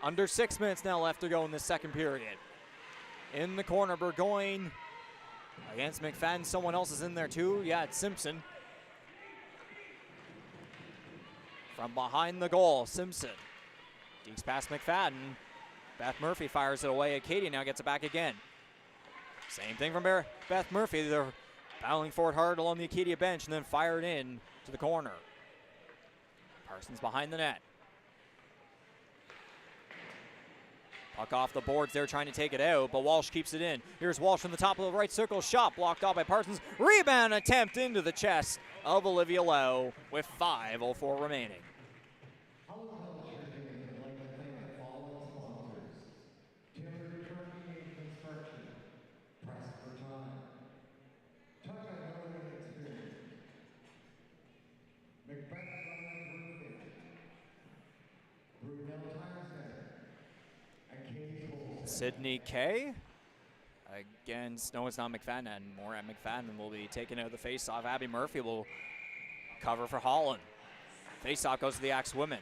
Under 6 minutes now left to go in the second period. In the corner, Burgoyne against McFadden. Someone else is in there too. Yeah, it's Simpson. From behind the goal, Simpson dekes past McFadden. Beth Murphy fires it away. Acadia now gets it back again. Same thing from Beth Murphy. They're battling for it hard along the Acadia bench and then fired in to the corner. Parsons behind the net. Puck off the boards there, trying to take it out, but Walsh keeps it in. Here's Walsh from the top of the right circle. Shot blocked off by Parsons. Rebound attempt into the chest of Olivia Lowe with 5:04 remaining. Sydney Kay against, no, it's not McFadden anymore. At McFadden will be taking out the face-off. Abby Murphy will cover for Holland. Face-off goes to the Axe women.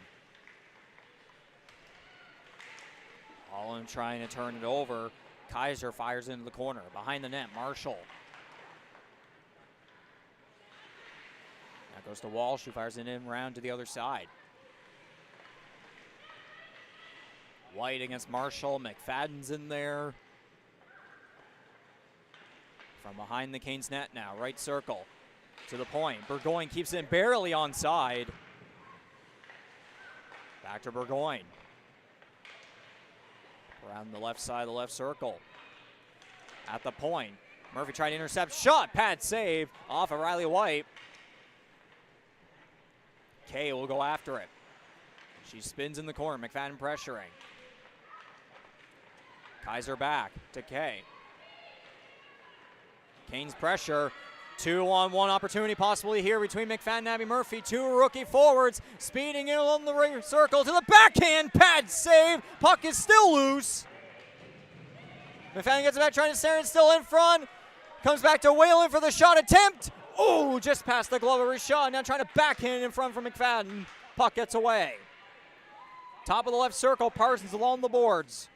Holland trying to turn it over. Kaiser fires into the corner. Behind the net, Marshall. That goes to Walsh, who fires it in round to the other side. White against Marshall. McFadden's in there. From behind the Canes net now. Right circle to the point. Burgoyne keeps it in, barely onside. Back to Burgoyne. Around the left side of the left circle. At the point. Murphy tried to intercept. Shot. Pad save off of Riley White. Kay will go after it. She spins in the corner. McFadden pressuring. Kaiser back to Kay. Canes pressure. 2-on-1 opportunity possibly here between McFadden and Abby Murphy. Two rookie forwards speeding in along the right circle to the backhand. Pad save. Puck is still loose. McFadden gets it back, trying to stare it, still in front. Comes back to Whalen for the shot attempt. Oh, just past the glove of his shot. Now trying to backhand in front from McFadden. Puck gets away. Top of the left circle, Parsons along the boards.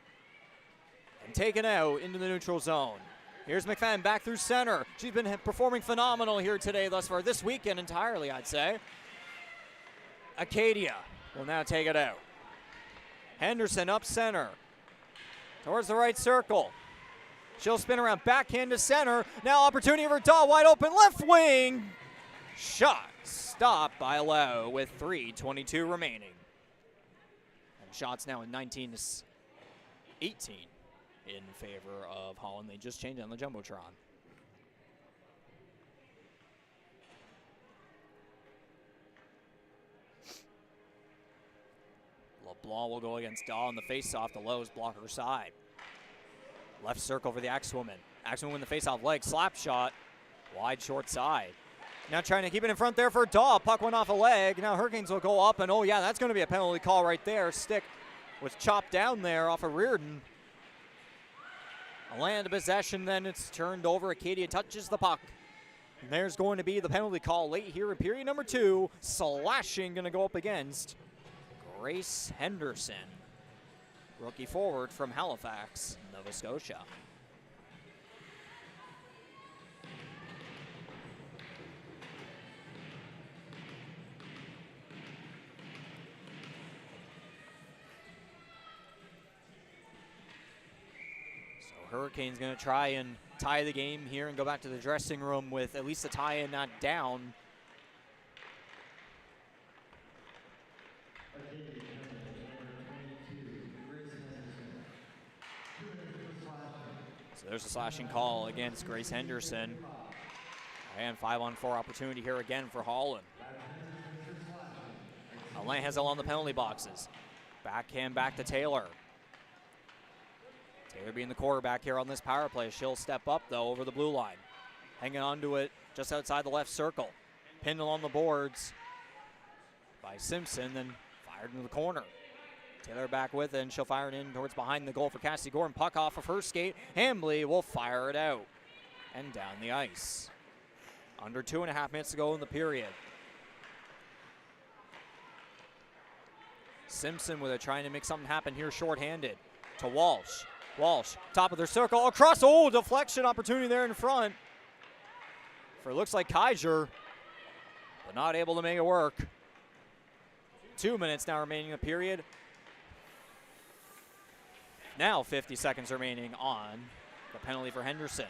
And taken out into the neutral zone. Here's McFadden back through center. She's been performing phenomenal here today thus far, this weekend entirely, I'd say. Acadia will now take it out. Henderson up center. Towards the right circle. She'll spin around, backhand to center. Now opportunity for Daw, wide open, left wing. Shot stopped by Lau with 3:22 remaining. And shots now at 19 to 18 in favor of Holland. They just changed on the Jumbotron. LeBlanc will go against Daw on the faceoff. The Lowe's blocker side. Left circle for the Axwoman. Axwoman with the faceoff leg. Slap shot. Wide short side. Now trying to keep it in front there for Daw. Puck went off a leg. Now Hurricanes will go up, and oh yeah, that's going to be a penalty call right there. Stick was chopped down there off of Reardon. A land of possession, then it's turned over. Acadia touches the puck. And there's going to be the penalty call late here in period number 2. Slashing going to go up against Grace Henderson, rookie forward from Halifax, Nova Scotia. Hurricanes going to try and tie the game here and go back to the dressing room with at least a tie-in, not down. So there's a slashing call against Grace Henderson. And 5-on-4 opportunity here again for Holland. Alain has it on the penalty boxes. Backhand back to Taylor. Taylor being the quarterback here on this power play. She'll step up, though, over the blue line. Hanging on to it just outside the left circle. Pinned along the boards by Simpson, then fired into the corner. Taylor back with it, and she'll fire it in towards behind the goal for Cassie Gordon. Puck off of her skate. Hambley will fire it out and down the ice. Under 2.5 minutes to go in the period. Simpson with it, trying to make something happen here shorthanded. To Walsh. Walsh, top of their circle, across, oh, deflection opportunity there in front. For it looks like Kaiser, but not able to make it work. 2 minutes now remaining in the period. Now 50 seconds remaining on the penalty for Henderson.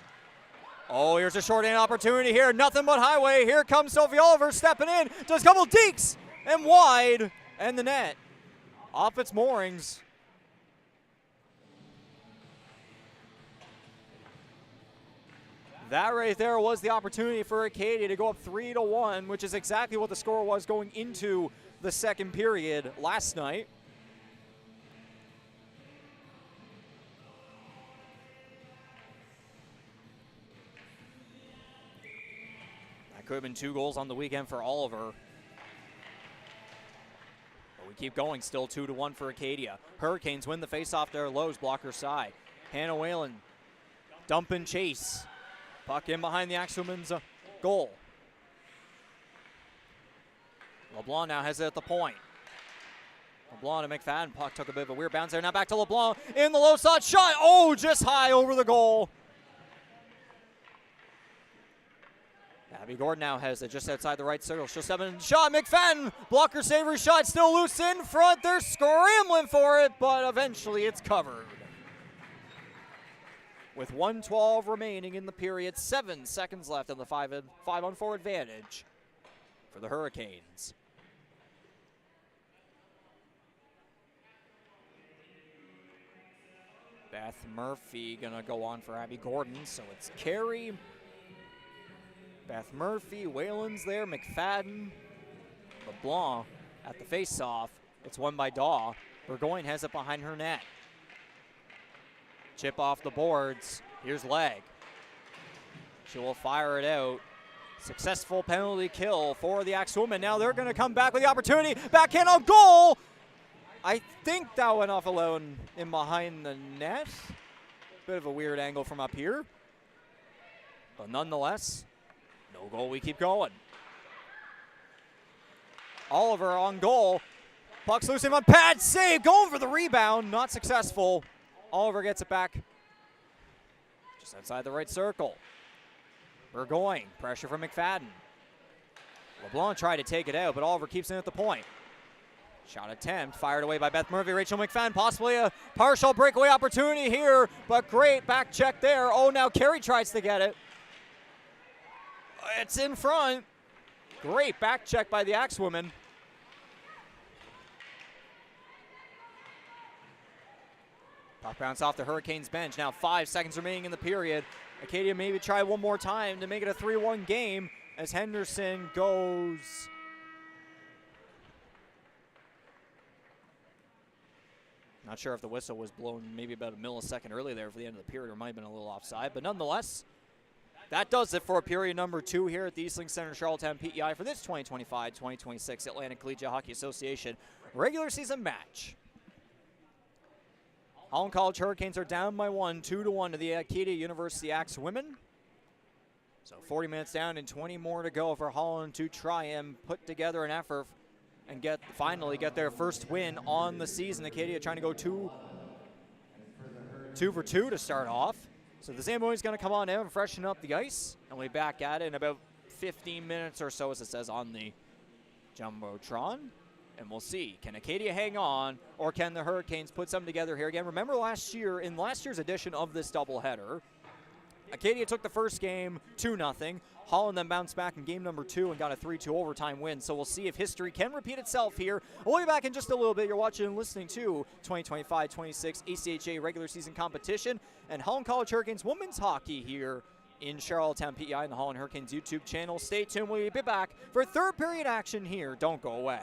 Oh, here's a short-hand opportunity here. Nothing but highway. Here comes Sophie Oliver stepping in. Does a couple dekes and wide. And the net off its moorings. That right there was the opportunity for Acadia to go up 3-1, which is exactly what the score was going into the second period last night. That could have been 2 goals on the weekend for Oliver. But we keep going, still 2-1 for Acadia. Hurricanes win the faceoff to their Lowe's blocker side. Hannah Whalen, dump and chase. Puck in behind the Axelman's goal. LeBlanc now has it at the point. LeBlanc to McFadden. Puck took a bit of a weird bounce there. Now back to LeBlanc in the low slot shot. Oh, just high over the goal. Abby Gordon now has it just outside the right circle. She'll step in. Shot. McFadden. Blocker saver shot. Still loose in front. They're scrambling for it, but eventually it's covered. With 1:12 remaining in the period, 7 seconds left on the 5-on-4 advantage for the Hurricanes. Beth Murphy gonna go on for Abby Gordon, so it's Carey, Beth Murphy, Whalen's there, McFadden, LeBlanc at the face-off. It's won by Daw. Burgoyne has it behind her net. Chip off the boards. Here's Leg. She will fire it out. Successful penalty kill for the Axwoman. Now they're going to come back with the opportunity. Backhand on goal. I think that went off alone in behind the net. Bit of a weird angle from up here. But nonetheless, no goal. We keep going. Oliver on goal. Puck's loose in on pad save. Going for the rebound. Not successful. Oliver gets it back Just outside the right circle. Burgoyne, pressure from McFadden. LeBlanc tried to take it out, but Oliver keeps it at the point. Shot attempt, fired away by Beth Murphy. Rachel McFadden, possibly a partial breakaway opportunity here, but great back check there. Oh, now Carey tries to get it. It's in front. Great back check by the Axewomen. Puck bounce off the Hurricanes bench. Now 5 seconds remaining in the period. Acadia maybe try one more time to make it a 3-1 game as Henderson goes. Not sure if the whistle was blown maybe about a millisecond early there for the end of the period, or might have been a little offside, but nonetheless, that does it for period number 2 here at the Eastlink Center Charlottetown PEI for this 2025-2026 Atlantic Collegiate Hockey Association regular season match. Holland College Hurricanes are down by 2-1 to the Acadia University Axewomen. So 40 minutes down and 20 more to go for Holland to try and put together an effort and finally get their first win on the season. Acadia trying to go 2 for 2 to start off. So the Zambonis going to come on in and freshen up the ice, and we'll be back at it in about 15 minutes or so, as it says on the Jumbotron. And we'll see, can Acadia hang on, or can the Hurricanes put something together here again? Remember last year, in last year's edition of this doubleheader, Acadia took the first game 2-0. Holland then bounced back in game number 2 and got a 3-2 overtime win. So we'll see if history can repeat itself here. We'll be back in just a little bit. You're watching and listening to 2025-26 ACHA regular season competition and Holland College Hurricanes women's hockey here in Charlottetown, PEI, and the Holland Hurricanes YouTube channel. Stay tuned. We'll be back for third period action here. Don't go away.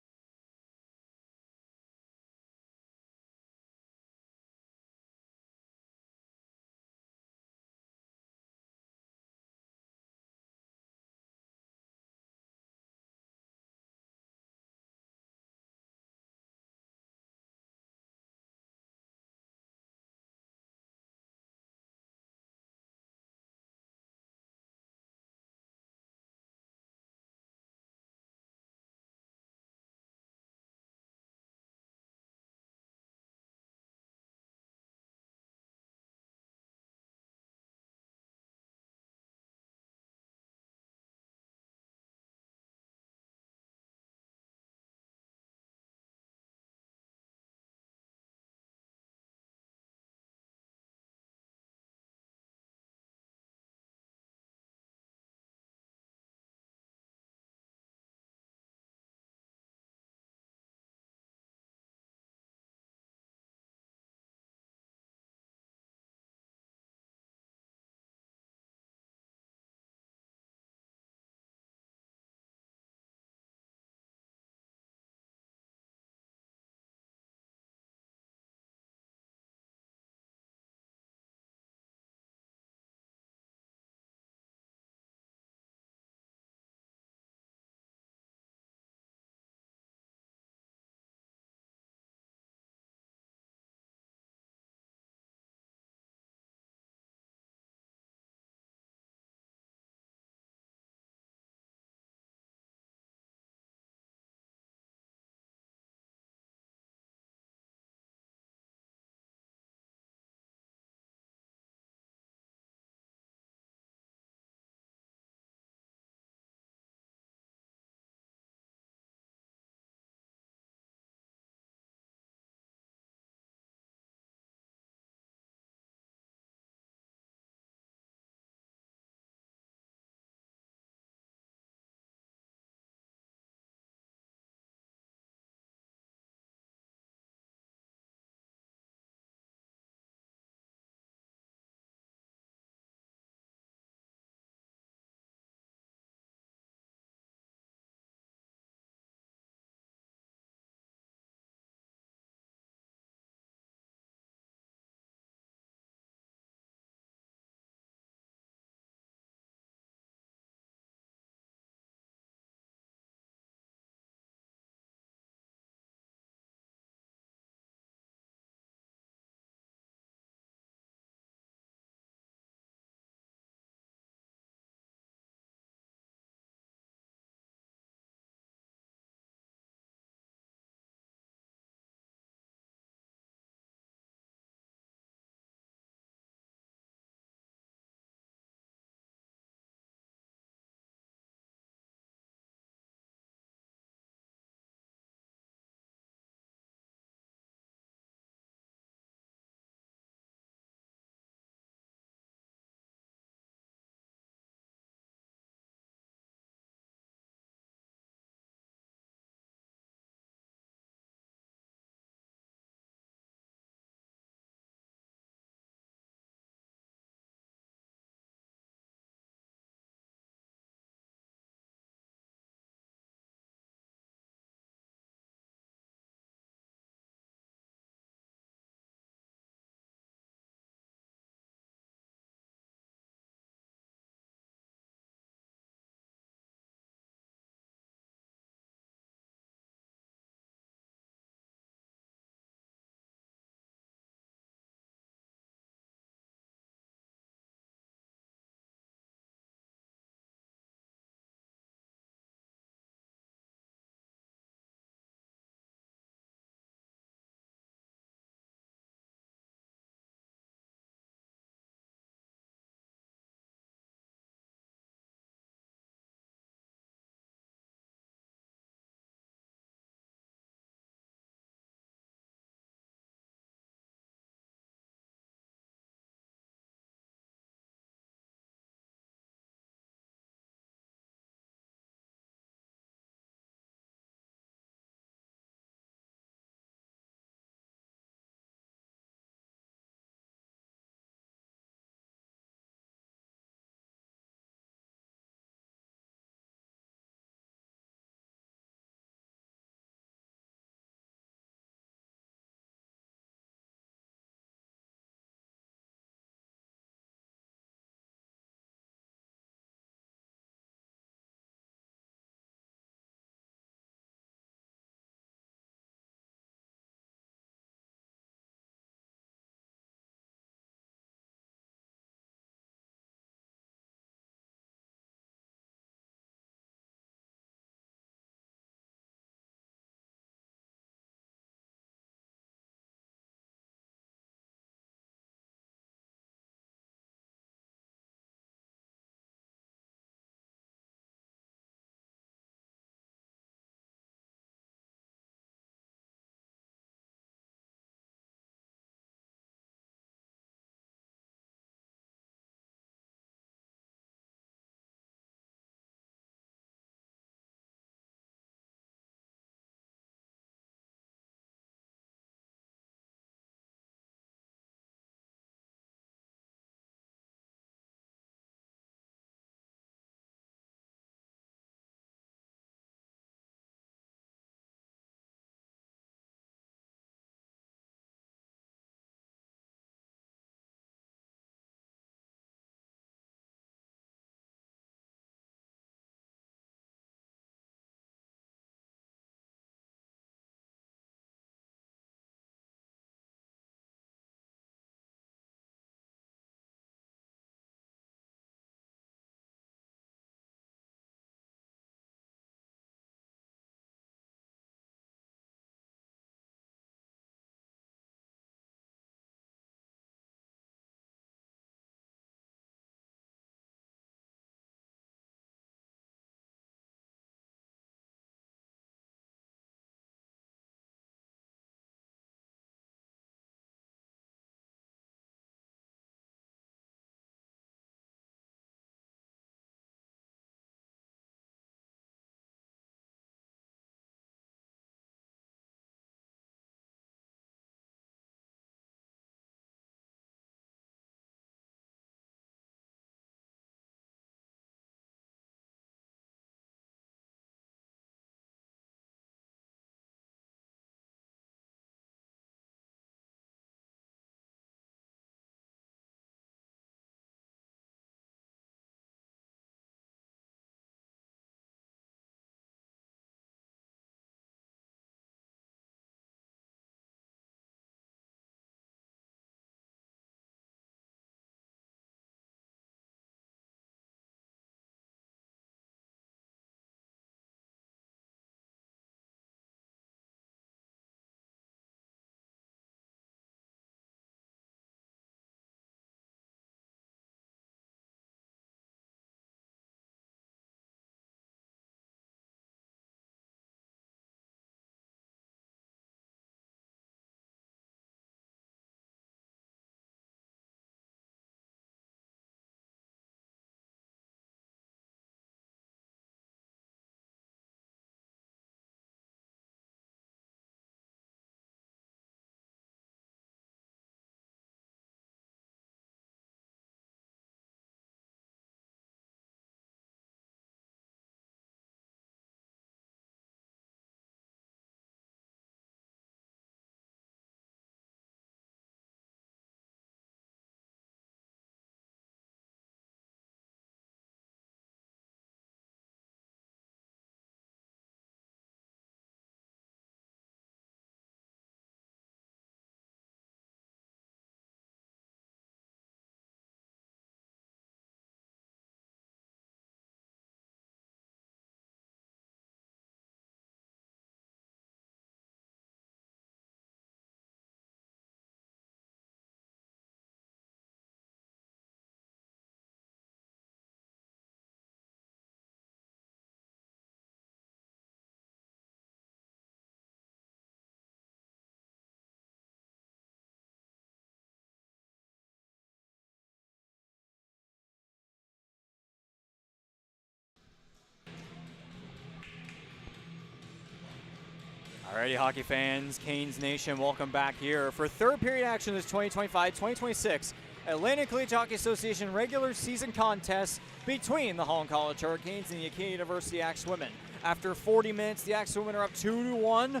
Alrighty, hockey fans, Canes Nation, welcome back here for third period action of this 2025-2026 Atlantic Collegiate Hockey Association regular season contest between the Holland College Hurricanes and the Acadia University Axe Women. After 40 minutes, the Axe Women are up 2-1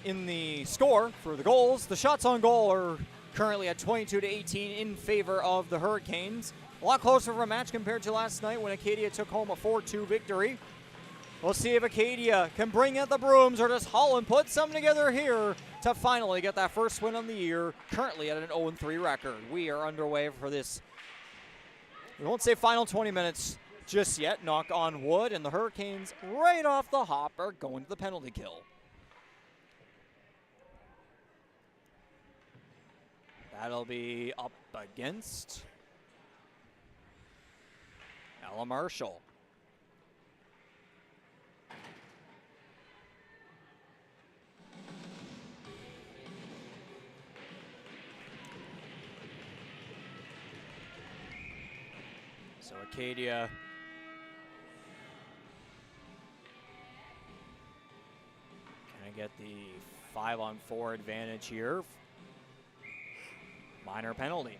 in the score for the goals. The shots on goal are currently at 22-18 in favor of the Hurricanes. A lot closer of a match compared to last night when Acadia took home a 4-2 victory. We'll see if Acadia can bring out the brooms or does Holland put something together here to finally get that first win on the year, currently at an 0-3 record. We are underway for this, we won't say final 20 minutes just yet, knock on wood, and the Hurricanes right off the hop are going to the penalty kill. That'll be up against Ella Marshall. So Acadia can I get the 5-on-4 advantage here? Minor penalty.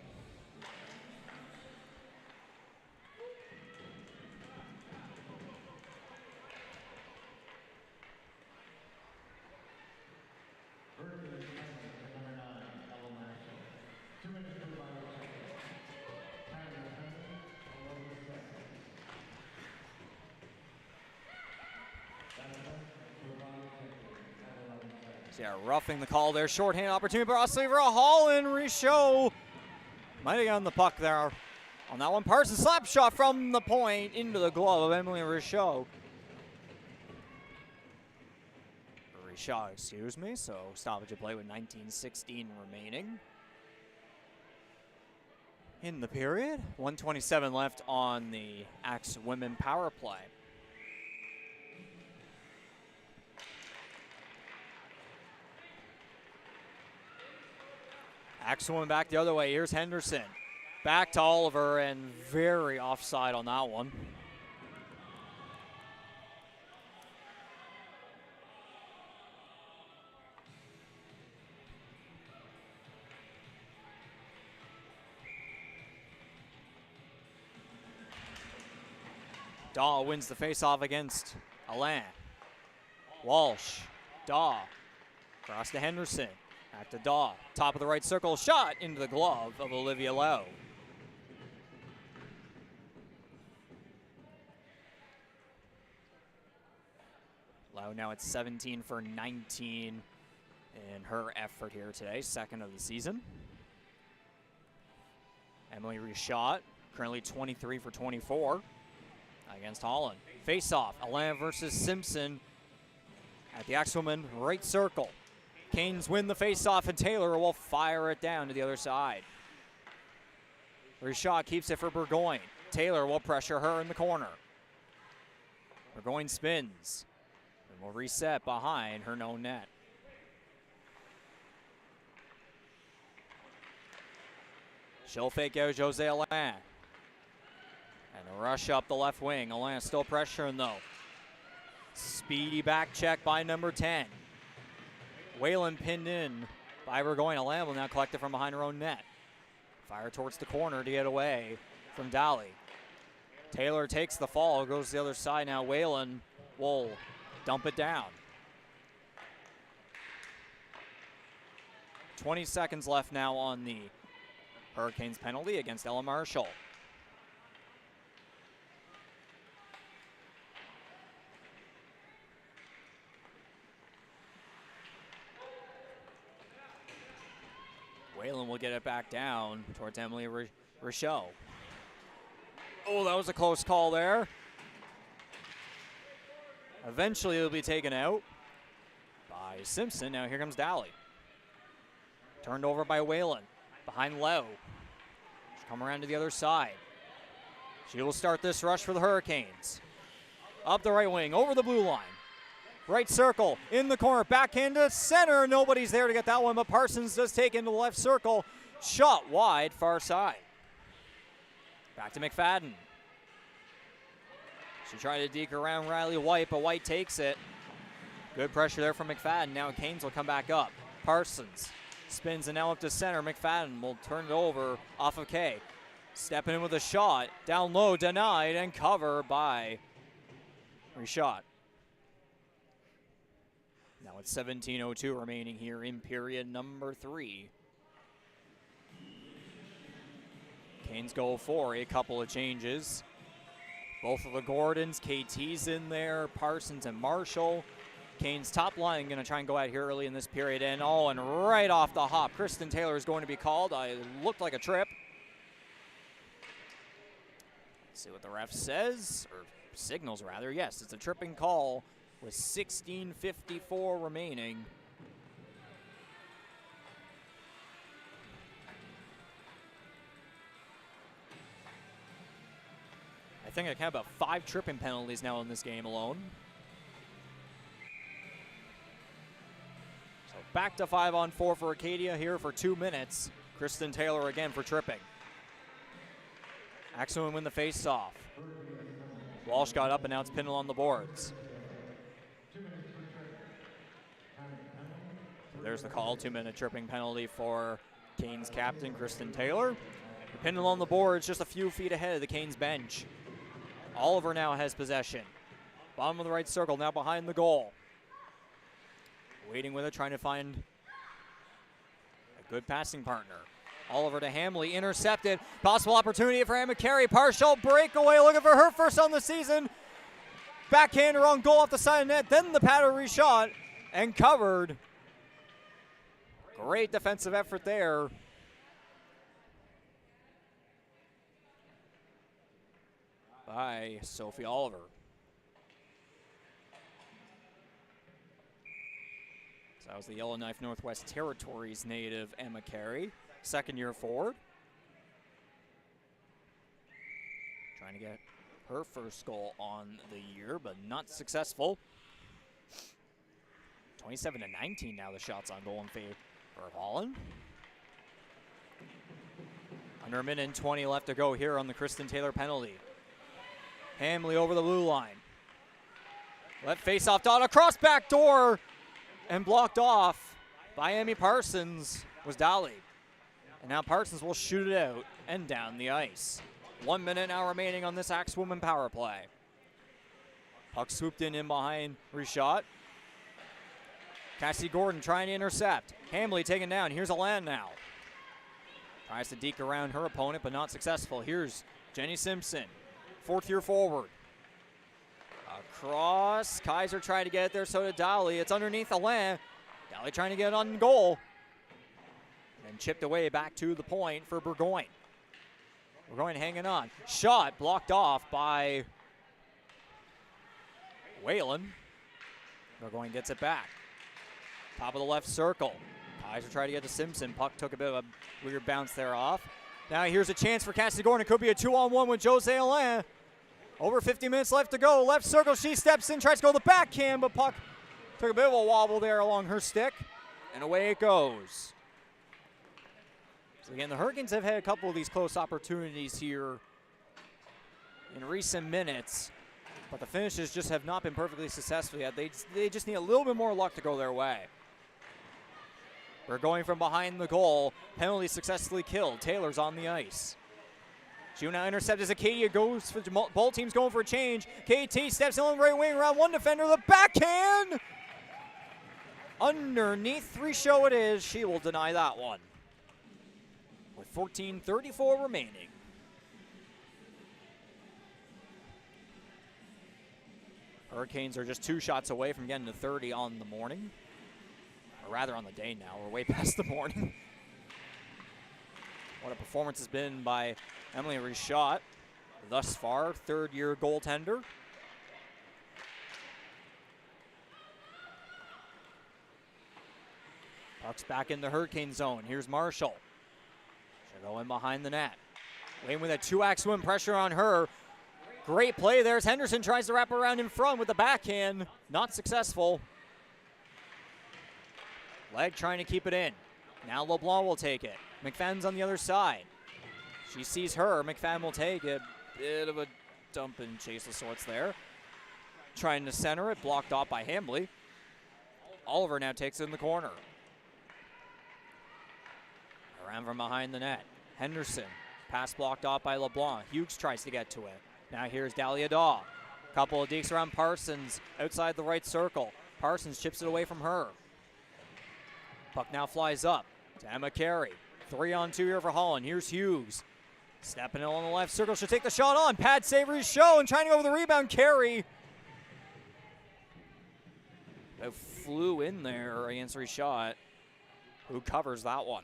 So yeah, roughing the call there. Shorthand opportunity, but also for a Holland. Richaud might have gotten the puck there on that one. Parsons slap shot from the point into the glove of Emily Richaud. Richaud, excuse me. So stoppage of play with 19:16 remaining in the period. 1:27 left on the Axe Women power play. Axe Women back the other way. Here's Henderson. Back to Oliver, and very offside on that one. Daw wins the faceoff against Alain. Walsh, Daw, cross to Henderson. Back to Daw, top of the right circle, shot into the glove of Olivia Lowe. Lowe now at 17 for 19 in her effort here today, second of the season. Emily Richaud, currently 23 for 24 against Holland. Face-off, Alain versus Simpson at the Axe Women right circle. Canes win the face-off, and Taylor will fire it down to the other side. Richaud keeps it for Burgoyne. Taylor will pressure her in the corner. Burgoyne spins and will reset behind her own net. She'll fake out Jose Alain. And a rush up the left wing. Alain still pressuring though. Speedy back check by number 10. Whalen pinned in by Burgoyne. Alain will now collect it from behind her own net. Fire towards the corner to get away from Dally. Taylor takes the fall, goes to the other side now. Whalen will dump it down. 20 seconds left now on the Hurricanes penalty against Ella Marshall. Whalen will get it back down towards Emily Richaud. Oh, that was a close call there. Eventually it'll be taken out by Simpson. Now here comes Dally. Turned over by Whalen. Behind Lowe. She'll come around to the other side. She will start this rush for the Hurricanes. Up the right wing, over the blue line. Right circle, in the corner, backhand to center. Nobody's there to get that one, but Parsons does take into the left circle. Shot wide, far side. Back to McFadden. She tried to deke around Riley White, but White takes it. Good pressure there from McFadden. Now Canes will come back up. Parsons spins and now up to center. McFadden will turn it over off of Kay. Stepping in with a shot. Down low, denied, and covered by Reshot. Now it's 17:02 remaining here in period number 3. Canes go for a couple of changes. Both of the Gordons, KT's in there, Parsons and Marshall. Canes top line going to try and go out here early in this period. And right off the hop, Kristen Taylor is going to be called. It looked like a trip. Let's see what the ref says, or signals rather. Yes, it's a tripping call with 16:54 remaining. I think I count about 5 tripping penalties now in this game alone. So back to 5-on-4 for Acadia here for 2 minutes. Kristen Taylor again for tripping. Axel win the face-off. Walsh got up and now it's Pindle on the boards. There's the call, 2-minute tripping penalty for Canes captain Kristen Taylor. Pindle on the boards, just a few feet ahead of the Canes bench. Oliver now has possession. Bottom of the right circle, now behind the goal. Waiting with it, trying to find a good passing partner. Oliver to Hamley, intercepted. Possible opportunity for Emma Carey. Partial breakaway, looking for her first on the season. Backhander on goal off the side of net, then the paddle reshot and covered. Great defensive effort there. By Sophie Oliver. So that was the Yellowknife Northwest Territories native Emma Carey, second-year forward. Trying to get her first goal on the year, but not successful. 27-19 now the shots on goal in favor of Holland. Under a minute and 20 left to go here on the Kristen Taylor penalty. Hamley over the blue line. Let face-off dot across back door and blocked off by Amy Parsons was Dolly. And now Parsons will shoot it out and down the ice. 1 minute now remaining on this Axe woman power play. Puck swooped in behind Reshot. Cassie Gordon trying to intercept. Hamley taken down. Here's Alan now. Tries to deke around her opponent, but not successful. Here's Jenny Simpson. Fourth-year forward. Across. Kaiser tried to get it there, so did Dolly. It's underneath Alain. Dolly trying to get it on goal. And chipped away back to the point for Burgoyne. Burgoyne hanging on. Shot blocked off by Whalen. Burgoyne gets it back. Top of the left circle. Kaiser tried to get to Simpson. Puck took a bit of a weird bounce there off. Now here's a chance for Cassie Gordon. It could be a 2-on-1 with Jose Alain. Over 50 minutes left to go. Left circle, she steps in, tries to go to the backhand, but puck took a bit of a wobble there along her stick, and away it goes. So again, the Hurricanes have had a couple of these close opportunities here in recent minutes, but the finishes just have not been perfectly successful yet. They just need a little bit more luck to go their way. We're going from behind the goal. Penalty successfully killed. Taylor's on the ice. She will now intercept as Acadia goes for both teams going for a change. KT steps in on the right wing around one defender. The backhand! Underneath Risho it is. She will deny that one. With 14:34 remaining. Hurricanes are just 2 shots away from getting to 30 on the morning. Or rather on the day now. We're way past the morning. What a performance has been by Emily Reshot thus far, third-year goaltender. Puck's back in the Hurricane zone. Here's Marshall. She'll go in behind the net. Wayne with a 2-axe win, pressure on her. Great play there as Henderson tries to wrap around in front with the backhand. Not successful. Leg trying to keep it in. Now LeBlanc will take it. McFadden's on the other side. She sees her. McFadden will take it. Bit of a dump and chase of sorts there. Trying to center it. Blocked off by Hamley. Oliver now takes it in the corner. Around from behind the net. Henderson. Pass blocked off by LeBlanc. Hughes tries to get to it. Now here's Dahlia Daw. Couple of dekes around Parsons outside the right circle. Parsons chips it away from her. Puck now flies up to Emma Carey. 3-on-2 here for Holland. Here's Hughes. Stepping in on the left circle. She'll take the shot on. Pat Savory's show and trying to go with the rebound. Carey flew in there against her shot. Who covers that one?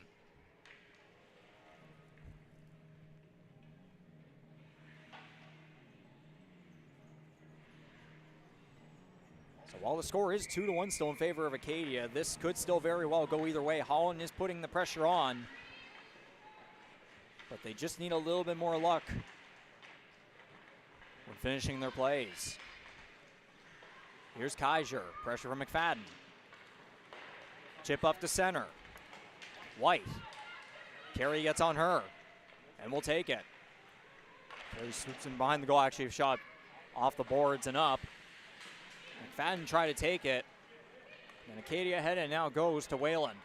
So while the score is 2-1 still in favor of Acadia, this could still very well go either way. Holland is putting the pressure on, but they just need a little bit more luck when finishing their plays. Here's Kaiser, pressure from McFadden. Chip up to center. White. Carey gets on her, and will take it. Carey swoops in behind the goal, actually a shot off the boards and up. McFadden tried to take it, and Acadia ahead, and now goes to Whalen.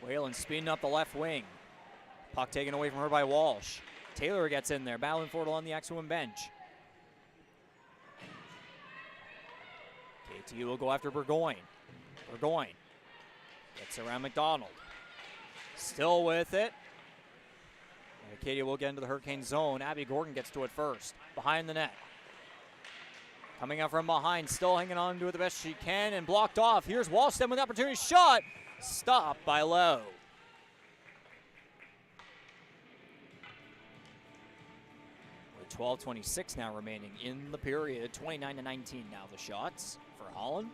Whalen speeding up the left wing. Puck taken away from her by Walsh. Taylor gets in there, battling for it along the X-Women bench. KT will go after Burgoyne. Burgoyne gets around McDonald. Still with it. And Acadia will get into the Hurricane zone. Abby Gordon gets to it first. Behind the net. Coming up from behind, still hanging on to it the best she can, and blocked off. Here's Wallstem with the opportunity. Shot! Stopped by Lowe. With 12:26 now remaining in the period. 29-19 now the shots for Holland.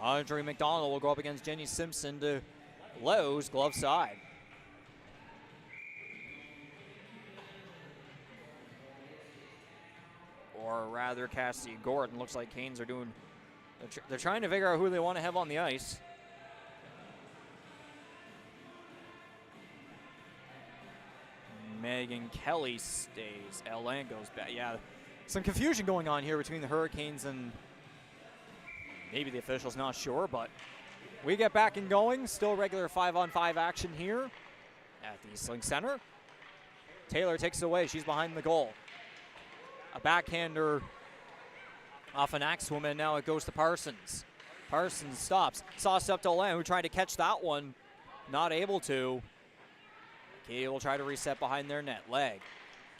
Audrey McDonald will go up against Jenny Simpson to Lowe's glove side. Or rather, Cassie Gordon. Looks like Canes are doing, they're trying to figure out who they want to have on the ice. Megan Kelly stays. Ellen goes back. Yeah, some confusion going on here between the Hurricanes and maybe the officials, not sure, but we get back and going. Still regular 5-on-5 action here at the Eastlink Center. Taylor takes it away. She's behind the goal. A backhander off an Axewoman. Now it goes to Parsons. Parsons stops. Sauce up to Len, who tried to catch that one. Not able to. Acadia will try to reset behind their net. Leg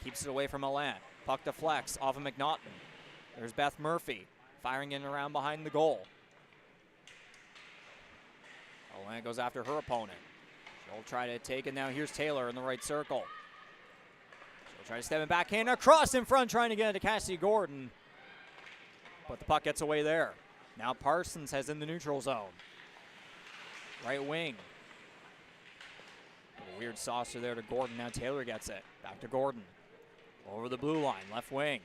keeps it away from Alan. Puck to flex off of McNaughton. There's Beth Murphy firing in around behind the goal. Alan goes after her opponent. She'll try to take it now. Here's Taylor in the right circle. She'll try to step in backhand across in front, trying to get into Cassie Gordon. But the puck gets away there. Now Parsons has in the neutral zone. Right wing. A weird saucer there to Gordon. Now Taylor gets it. Back to Gordon. Over the blue line, left wing.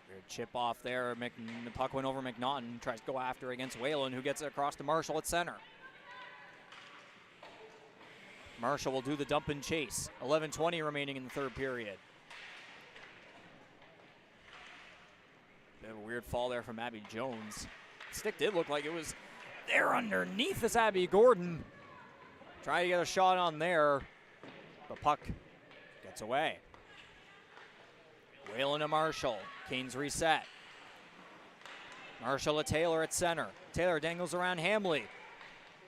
Weird chip off there. The puck went over McNaughton. Tries to go after against Whalen, who gets it across to Marshall at center. Marshall will do the dump and chase. 11:20 remaining in the third period. Bit of a weird fall there from Abby Jones. Stick did look like it was there underneath this Abby Gordon. Trying to get a shot on there. The puck gets away. Whalen to Marshall. Canes reset. Marshall to Taylor at center. Taylor dangles around Hamley.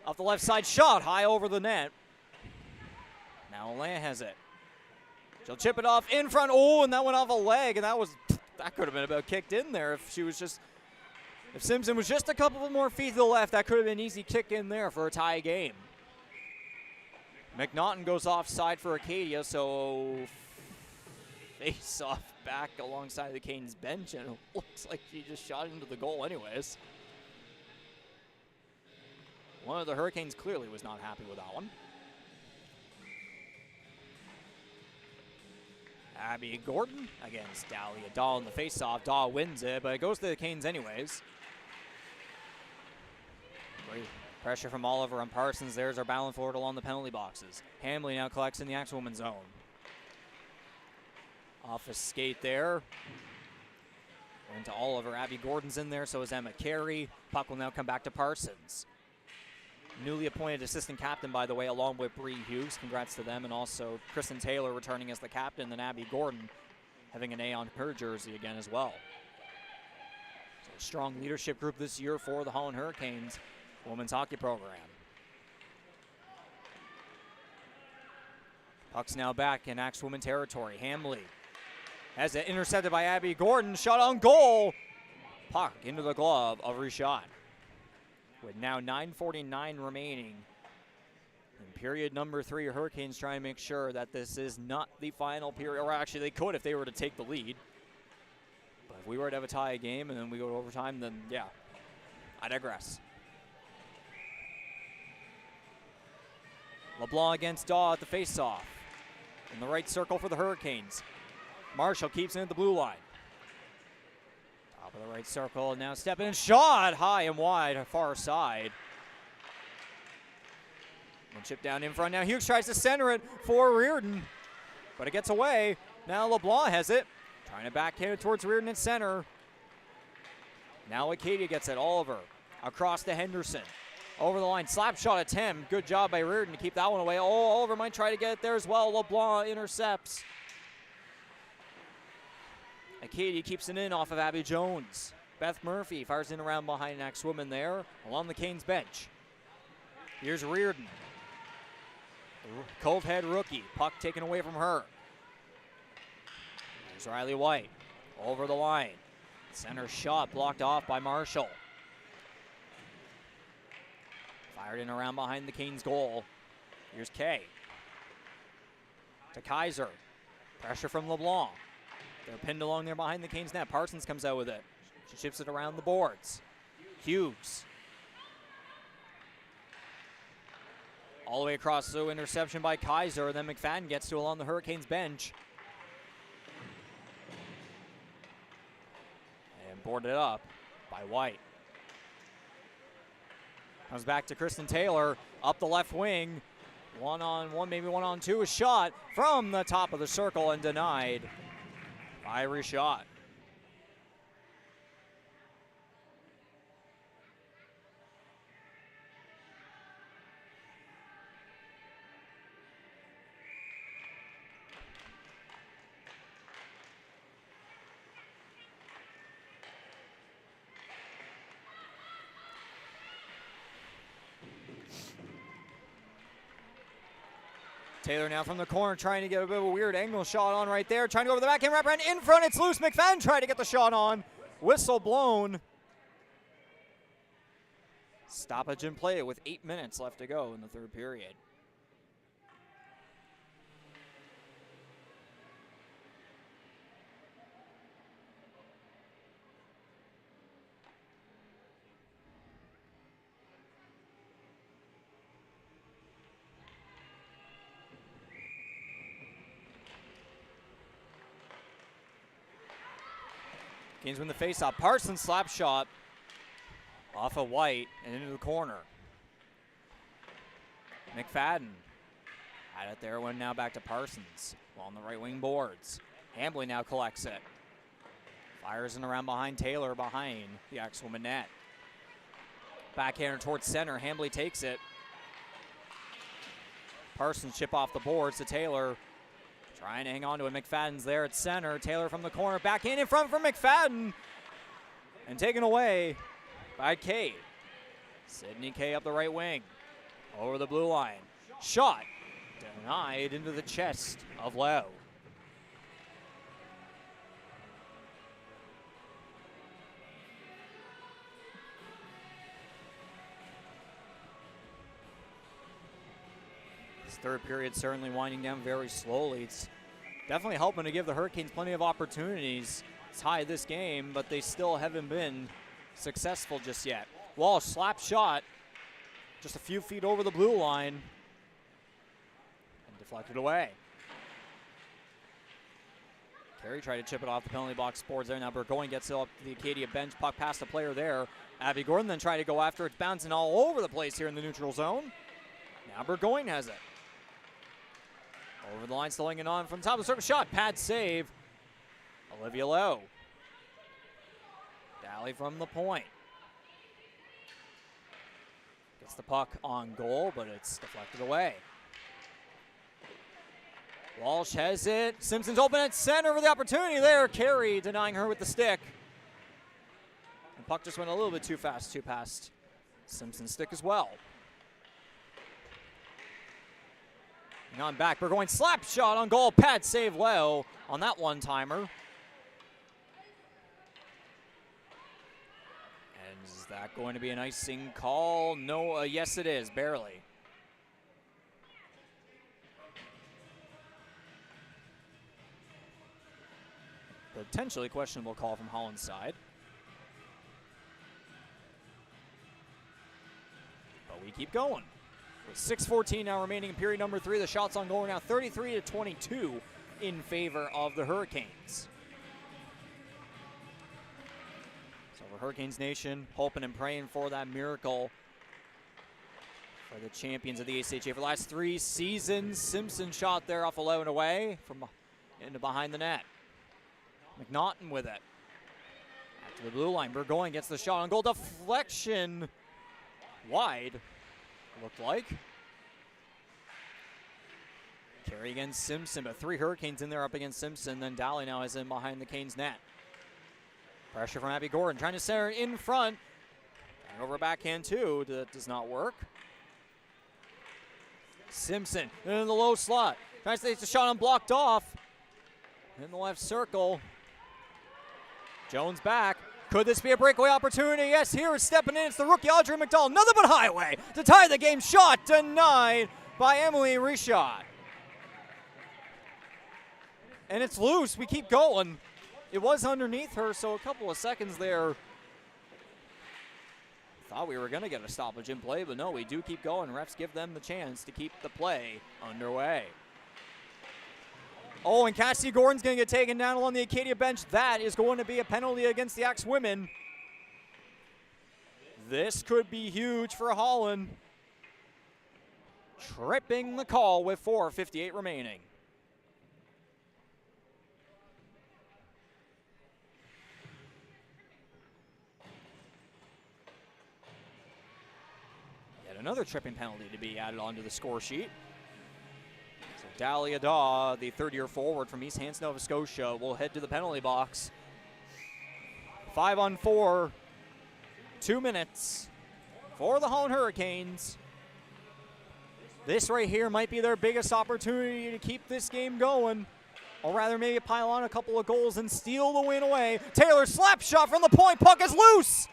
Off the left side, shot high over the net. Now Alain has it. She'll chip it off in front. Oh, and that went off a leg, and that could have been about kicked in there if Simpson was just a couple more feet to the left. That could have been an easy kick in there for a tie game. McNaughton goes offside for Acadia, so face off back alongside the Canes bench, and it looks like she just shot into the goal anyways. One of the Hurricanes clearly was not happy with that one. Abby Gordon against Dahlia Daw in the face-off. Daw wins it, but it goes to the Canes anyways. Great pressure from Oliver and Parsons. There's our balance forward along the penalty boxes. Hamley now collects in the Axewoman zone. Off a skate there. Into Oliver. Abby Gordon's in there, so is Emma Carey. Puck will now come back to Parsons. Newly appointed assistant captain, by the way, along with Bree Hughes. Congrats to them. And also Kristen Taylor returning as the captain, and Abby Gordon having an A on her jersey again as well. So a strong leadership group this year for the Holland Hurricanes women's hockey program. Puck's now back in Axe women territory. Hamley has it intercepted by Abby Gordon. Shot on goal. Puck into the glove of Richat. With now 9:49 remaining in period number 3, Hurricanes trying to make sure that this is not the final period. Or actually, they could if they were to take the lead. But if we were to have a tie game and then we go to overtime, then yeah, I digress. LeBlanc against Daw at the faceoff. In the right circle for the Hurricanes. Marshall keeps it at the blue line. Top of the right circle, now stepping in, shot high and wide, far side. And chip down in front. Now Hughes tries to center it for Reardon, but it gets away. Now LeBlanc has it, trying to backhand it towards Reardon at center. Now Acadia gets it. Oliver across to Henderson. Over the line, slap shot attempt. Good job by Reardon to keep that one away. Oh, Oliver might try to get it there as well. LeBlanc intercepts. Acadia keeps it in off of Abby Jones. Beth Murphy fires in around behind an ex-woman there along the Canes bench. Here's Reardon. Cove Head rookie. Puck taken away from her. There's Riley White. Over the line. Center shot blocked off by Marshall. Fired in around behind the Canes goal. Here's Kay. To Kaiser. Pressure from LeBlanc. They're pinned along there behind the Canes net. Parsons comes out with it. She chips it around the boards. Hughes. All the way across, so interception by Kaiser. Then McFadden gets to along the Hurricanes bench. And boarded up by White. Comes back to Kristen Taylor, up the left wing. 1-on-1, maybe 1-on-2. A shot from the top of the circle and denied by Richat. Taylor now from the corner trying to get a bit of a weird angle shot on right there. Trying to go over the backhand wrap in front. It's loose. McFadden trying to get the shot on. Whistle blown. Stoppage in play with 8 minutes left to go in the third period. Canes win the faceoff. Parsons slap shot off of White and into the corner. McFadden had it there, went now back to Parsons on the right wing boards. Hambley now collects it. Fires in around behind Taylor behind the ex-woman net. Backhander towards center. Hambley takes it. Parsons chip off the boards to Taylor. Trying to hang on to it. McFadden's there at center. Taylor from the corner. Backhand in front from McFadden. And taken away by Kay. Sydney Kay up the right wing. Over the blue line. Shot. Denied into the chest of Lau. This third period certainly winding down very slowly. It's definitely helping to give the Hurricanes plenty of opportunities to tie this game, but they still haven't been successful just yet. Walsh, slap shot, just a few feet over the blue line, and deflected away. Carey tried to chip it off the penalty box boards there. Now Burgoyne gets it up to the Acadia bench. Puck past the player there. Abby Gordon then tried to go after it. It's bouncing all over the place here in the neutral zone. Now Burgoyne has it. Over the line, still hanging on from the top of the circle. Shot, pad save. Olivia Lowe. Daly from the point. Gets the puck on goal, but it's deflected away. Walsh has it. Simpson's open at center for the opportunity there. Carey denying her with the stick. The puck just went a little bit too fast, too past Simpson's stick as well. And on back, we're going slap shot on goal. Pad save low on that one-timer. And is that going to be an icing call? No, yes it is, barely. Potentially questionable call from Holland's side. But we keep going. With 6:14 now remaining in period number 3, the shots on goal are now 33-22 in favor of the Hurricanes. So for Hurricanes Nation, hoping and praying for that miracle for the champions of the ACHA for the last 3 seasons. Simpson shot there off a low and away from into behind the net. McNaughton with it. Back to the blue line. Burgoyne gets the shot on goal. Deflection wide, looked like. Carey against Simpson, but 3 Hurricanes in there up against Simpson. Then Daly now is in behind the Canes net. Pressure from Abby Gordon, trying to center in front. And over backhand too, that does not work. Simpson in the low slot. Tries to take the shot unblocked off. In the left circle. Jones back. Could this be a breakaway opportunity? Yes, here is stepping in. It's the rookie Audrey McDowell. Nothing but highway to tie the game. Shot denied by Emily Richot. And it's loose. We keep going. It was underneath her, so a couple of seconds there. Thought we were going to get a stoppage in play, but no, we do keep going. Refs give them the chance to keep the play underway. Oh, and Cassie Gordon's going to get taken down along the Acadia bench. That is going to be a penalty against the Axe women. This could be huge for Holland. Tripping the call with 4:58 remaining. Yet another tripping penalty to be added onto the score sheet. Dalia Daw, the third-year forward from East Hants, Nova Scotia, will head to the penalty box. 5-on-4, 2 minutes for the Holland Hurricanes. This right here might be their biggest opportunity to keep this game going, or rather maybe pile on a couple of goals and steal the win away. Taylor slap shot from the point, puck is loose!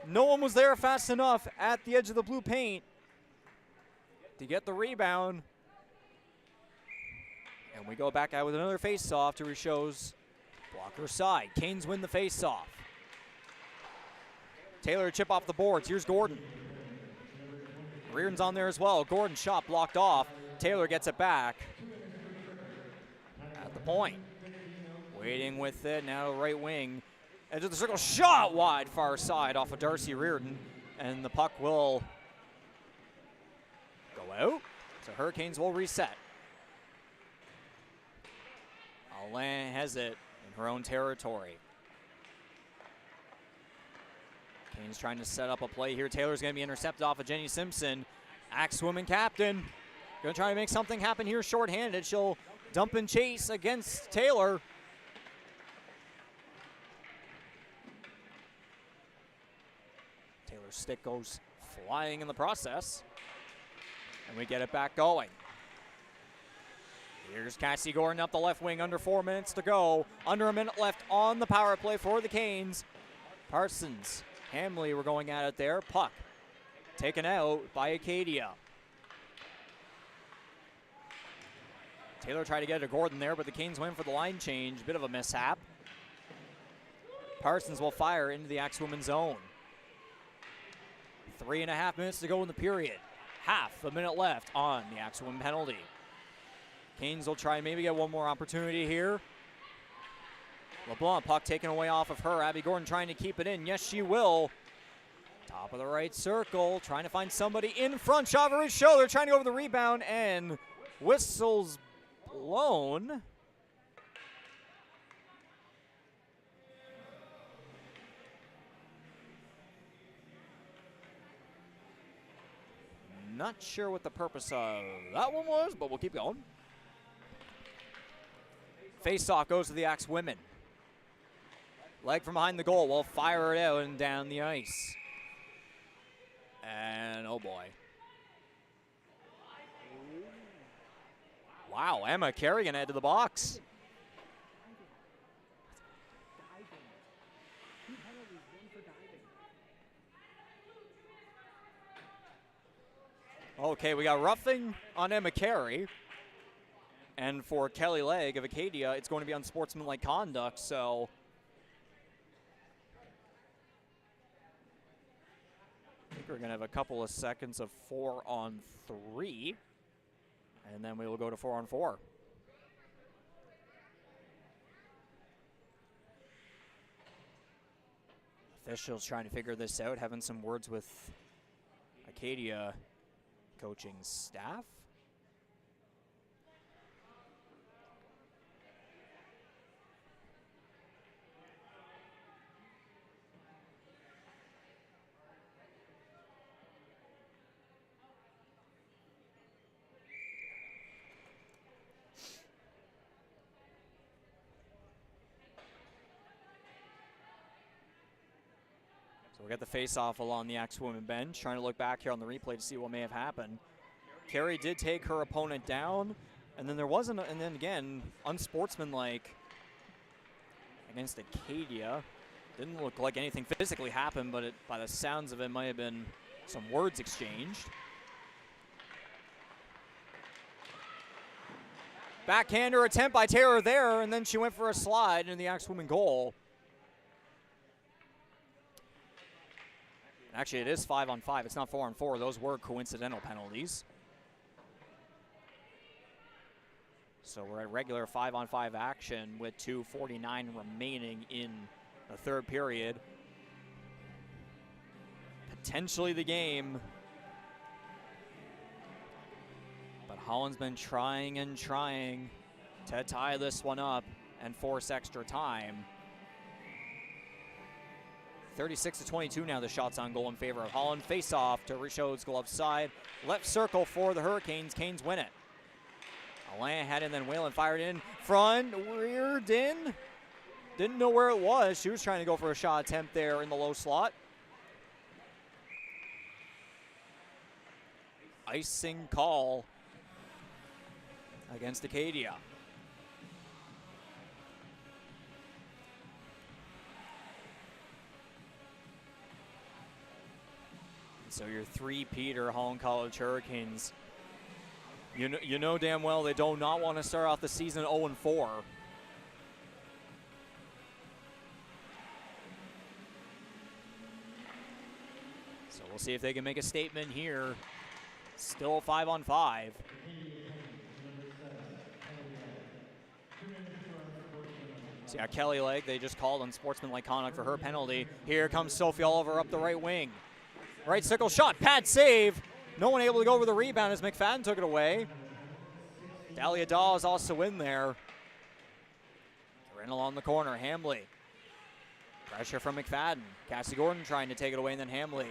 No one was there fast enough at the edge of the blue paint to get the rebound. And we go back out with another face-off to Richaud's blocker side. Canes win the face-off. Taylor chip off the boards. Here's Gordon. Reardon's on there as well. Gordon shot blocked off. Taylor gets it back at the point. Waiting with it. Now right wing. Edge of the circle. Shot wide far side off of Darcy Reardon. And the puck will go out. So Hurricanes will reset. Alain has it in her own territory. Canes trying to set up a play here. Taylor's going to be intercepted off of Jenny Simpson. Axe woman captain. Going to try to make something happen here shorthanded. She'll dump and chase against Taylor. Taylor's stick goes flying in the process. And we get it back going. Here's Cassie Gordon up the left wing, under 4 minutes to go. Under a minute left on the power play for the Canes. Parsons, Hamley were going at it there. Puck taken out by Acadia. Taylor tried to get it to Gordon there, but the Canes win for the line change. Bit of a mishap. Parsons will fire into the Axe women's zone. 3.5 minutes to go in the period. Half a minute left on the Axe women penalty. Canes will try and maybe get one more opportunity here. LeBlanc, puck taken away off of her. Abby Gordon trying to keep it in. Yes, she will. Top of the right circle, trying to find somebody in front. Shot for Richaud. They're trying to go over the rebound, and whistles blown. Not sure what the purpose of that one was, but we'll keep going. Face-off goes to the Axe women. Leg from behind the goal. We'll fire it out and down the ice. And oh boy. Wow, Emma Kerrigan head to the box. Okay, we got roughing on Emma Carey. And for Kelly Legg of Acadia, it's going to be unsportsmanlike conduct, so. I think we're going to have a couple of seconds of 4-on-3. And then we will go to 4-on-4. Officials trying to figure this out, having some words with Acadia coaching staff. So we got the face-off along the Axe women bench. Trying to look back here on the replay to see what may have happened. Carey did take her opponent down, and then there wasn't, and then again, unsportsmanlike against Acadia. Didn't look like anything physically happened, but by the sounds of it, might have been some words exchanged. Backhander attempt by Taylor there, and then she went for a slide into the Axe women goal. Actually, it is 5-on-5. It's not 4-on-4. Those were coincidental penalties. So we're at regular 5-on-5 action with 2:49 remaining in the third period. Potentially the game. But Holland's been trying and trying to tie this one up and force extra time. 36-22 now, the shots on goal in favor of Holland. Face off to Richaud's glove side. Left circle for the Hurricanes. Canes win it. Alana had it, and then Whalen fired in front. Reared in. Didn't know where it was. She was trying to go for a shot attempt there in the low slot. Icing call against Acadia. So your three-peater Holland College Hurricanes, you know damn well they do not want to start off the season 0-4. So we'll see if they can make a statement here. Still 5-on-5. So yeah, Kelly Legg, they just called unsportsmanlike conduct for her penalty. Here comes Sophie Oliver up the right wing. Right circle shot, pad save. No one able to go over the rebound as McFadden took it away. Dahlia Daw is also in there. Ran along the corner, Hambley. Pressure from McFadden. Cassie Gordon trying to take it away, and then Hambley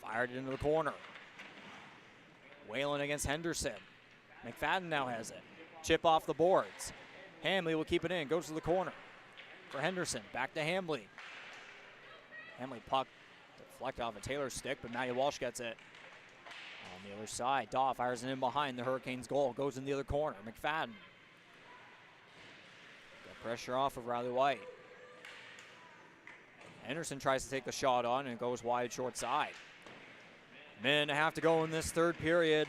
fired it into the corner. Whalen against Henderson. McFadden now has it. Chip off the boards. Hambley will keep it in, goes to the corner. For Henderson, back to Hambley. Hambley puck deflect off a Taylor stick, but Maddie Walsh gets it. On the other side, Daw fires it in behind the Hurricanes' goal. Goes in the other corner. McFadden. Got pressure off of Riley White. Henderson tries to take the shot on and goes wide short side. Minute and a half to go in this third period.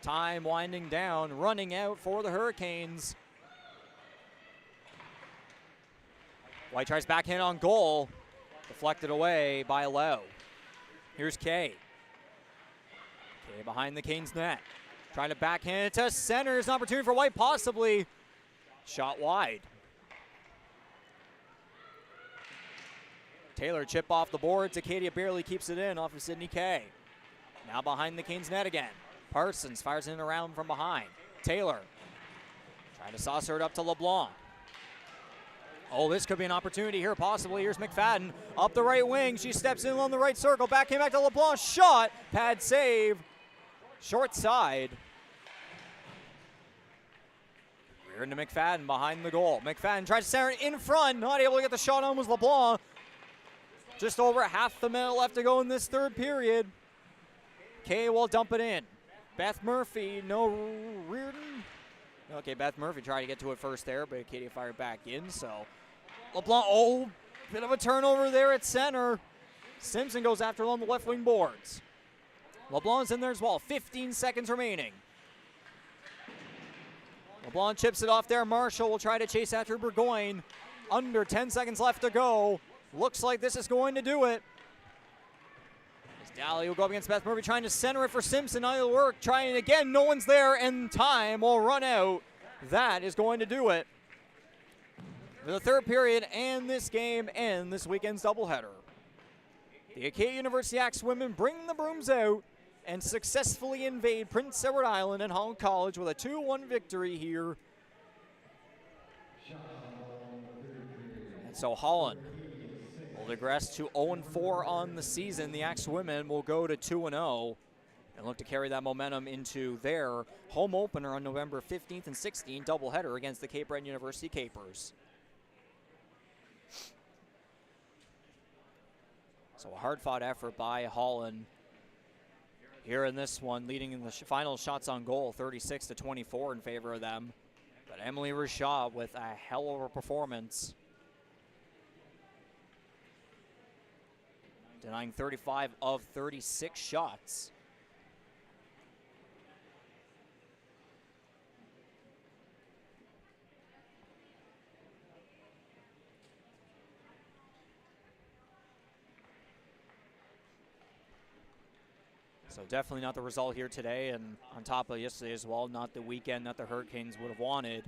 Time winding down, running out for the Hurricanes. White tries backhand on goal. Deflected away by Lowe. Here's Kay. Kay behind the Canes net. Trying to backhand it to center. There's an opportunity for White, possibly. Shot wide. Taylor chip off the boards. Acadia barely keeps it in off of Sydney Kay. Now behind the Canes net again. Parsons fires in around from behind. Taylor trying to saucer it up to LeBlanc. Oh, this could be an opportunity here, possibly. Here's McFadden up the right wing. She steps in on the right circle. Back to LeBlanc. Shot. Pad save. Short side. Rear into McFadden behind the goal. McFadden tries to center it in front. Not able to get the shot on was LeBlanc. Just over half the minute left to go in this third period. Kay will dump it in. Beth Murphy, no Reardon. Okay, Beth Murphy tried to get to it first there, but Acadia fired back in, so LeBlanc, oh, bit of a turnover there at center. Simpson goes after it on the left wing boards. LeBlanc's in there as well, 15 seconds remaining. LeBlanc chips it off there. Marshall will try to chase after Burgoyne. Under 10 seconds left to go. Looks like this is going to do it. As Daly will go up against Beth Murphy, trying to center it for Simpson. Not going to work. Trying again. No one's there, and time will run out. That is going to do it for the third period and this game and this weekend's doubleheader. The Acadia University Axe women bring the brooms out and successfully invade Prince Edward Island and Holland College with a 2-1 victory here. And so Holland will digress to 0-4 on the season. The Axe women will go to 2-0 and look to carry that momentum into their home opener on November 15th and 16th, doubleheader against the Cape Breton University Capers. So a hard-fought effort by Holland here in this one, leading in the final shots on goal, 36-24 in favor of them. But Emily Rashad with a hell of a performance, denying 35 of 36 shots. So definitely not the result here today, and on top of yesterday as well, not the weekend that the Hurricanes would have wanted.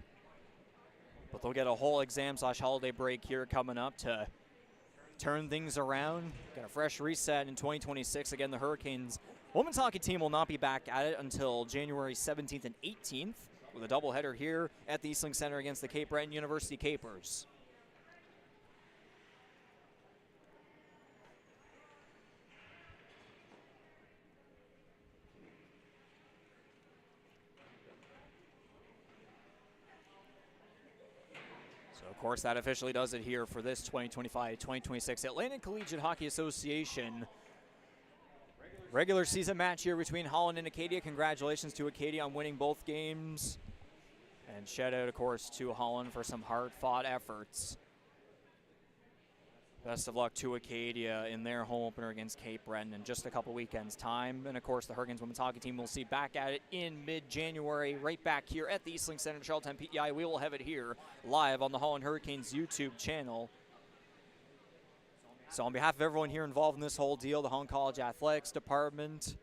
But they'll get a whole exam/holiday break here coming up to turn things around. Got a fresh reset in 2026. Again, the Hurricanes women's hockey team will not be back at it until January 17th and 18th with a doubleheader here at the Eastlink Center against the Cape Breton University Capers. Of course, that officially does it here for this 2025-2026 Atlantic Collegiate Hockey Association regular season match here between Holland and Acadia. Congratulations to Acadia on winning both games. And shout out, of course, to Holland for some hard-fought efforts. Best of luck to Acadia in their home opener against Cape Breton in just a couple weekends' time. And, of course, the Hurricanes women's hockey team will see back at it in mid-January, right back here at the Eastlink Center in Charlottetown, PEI. We will have it here live on the Holland Hurricanes YouTube channel. So on behalf of everyone here involved in this whole deal, the Holland College Athletics Department,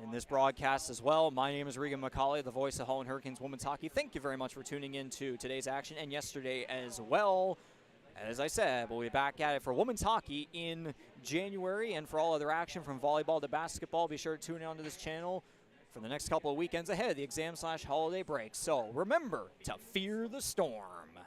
and this broadcast as well, my name is Regan McCauley, the voice of Holland Hurricanes women's hockey. Thank you very much for tuning in to today's action and yesterday as well. As I said, we'll be back at it for women's hockey in January, and for all other action from volleyball to basketball, be sure to tune in onto this channel for the next couple of weekends ahead of the exam/holiday break. So remember to fear the storm.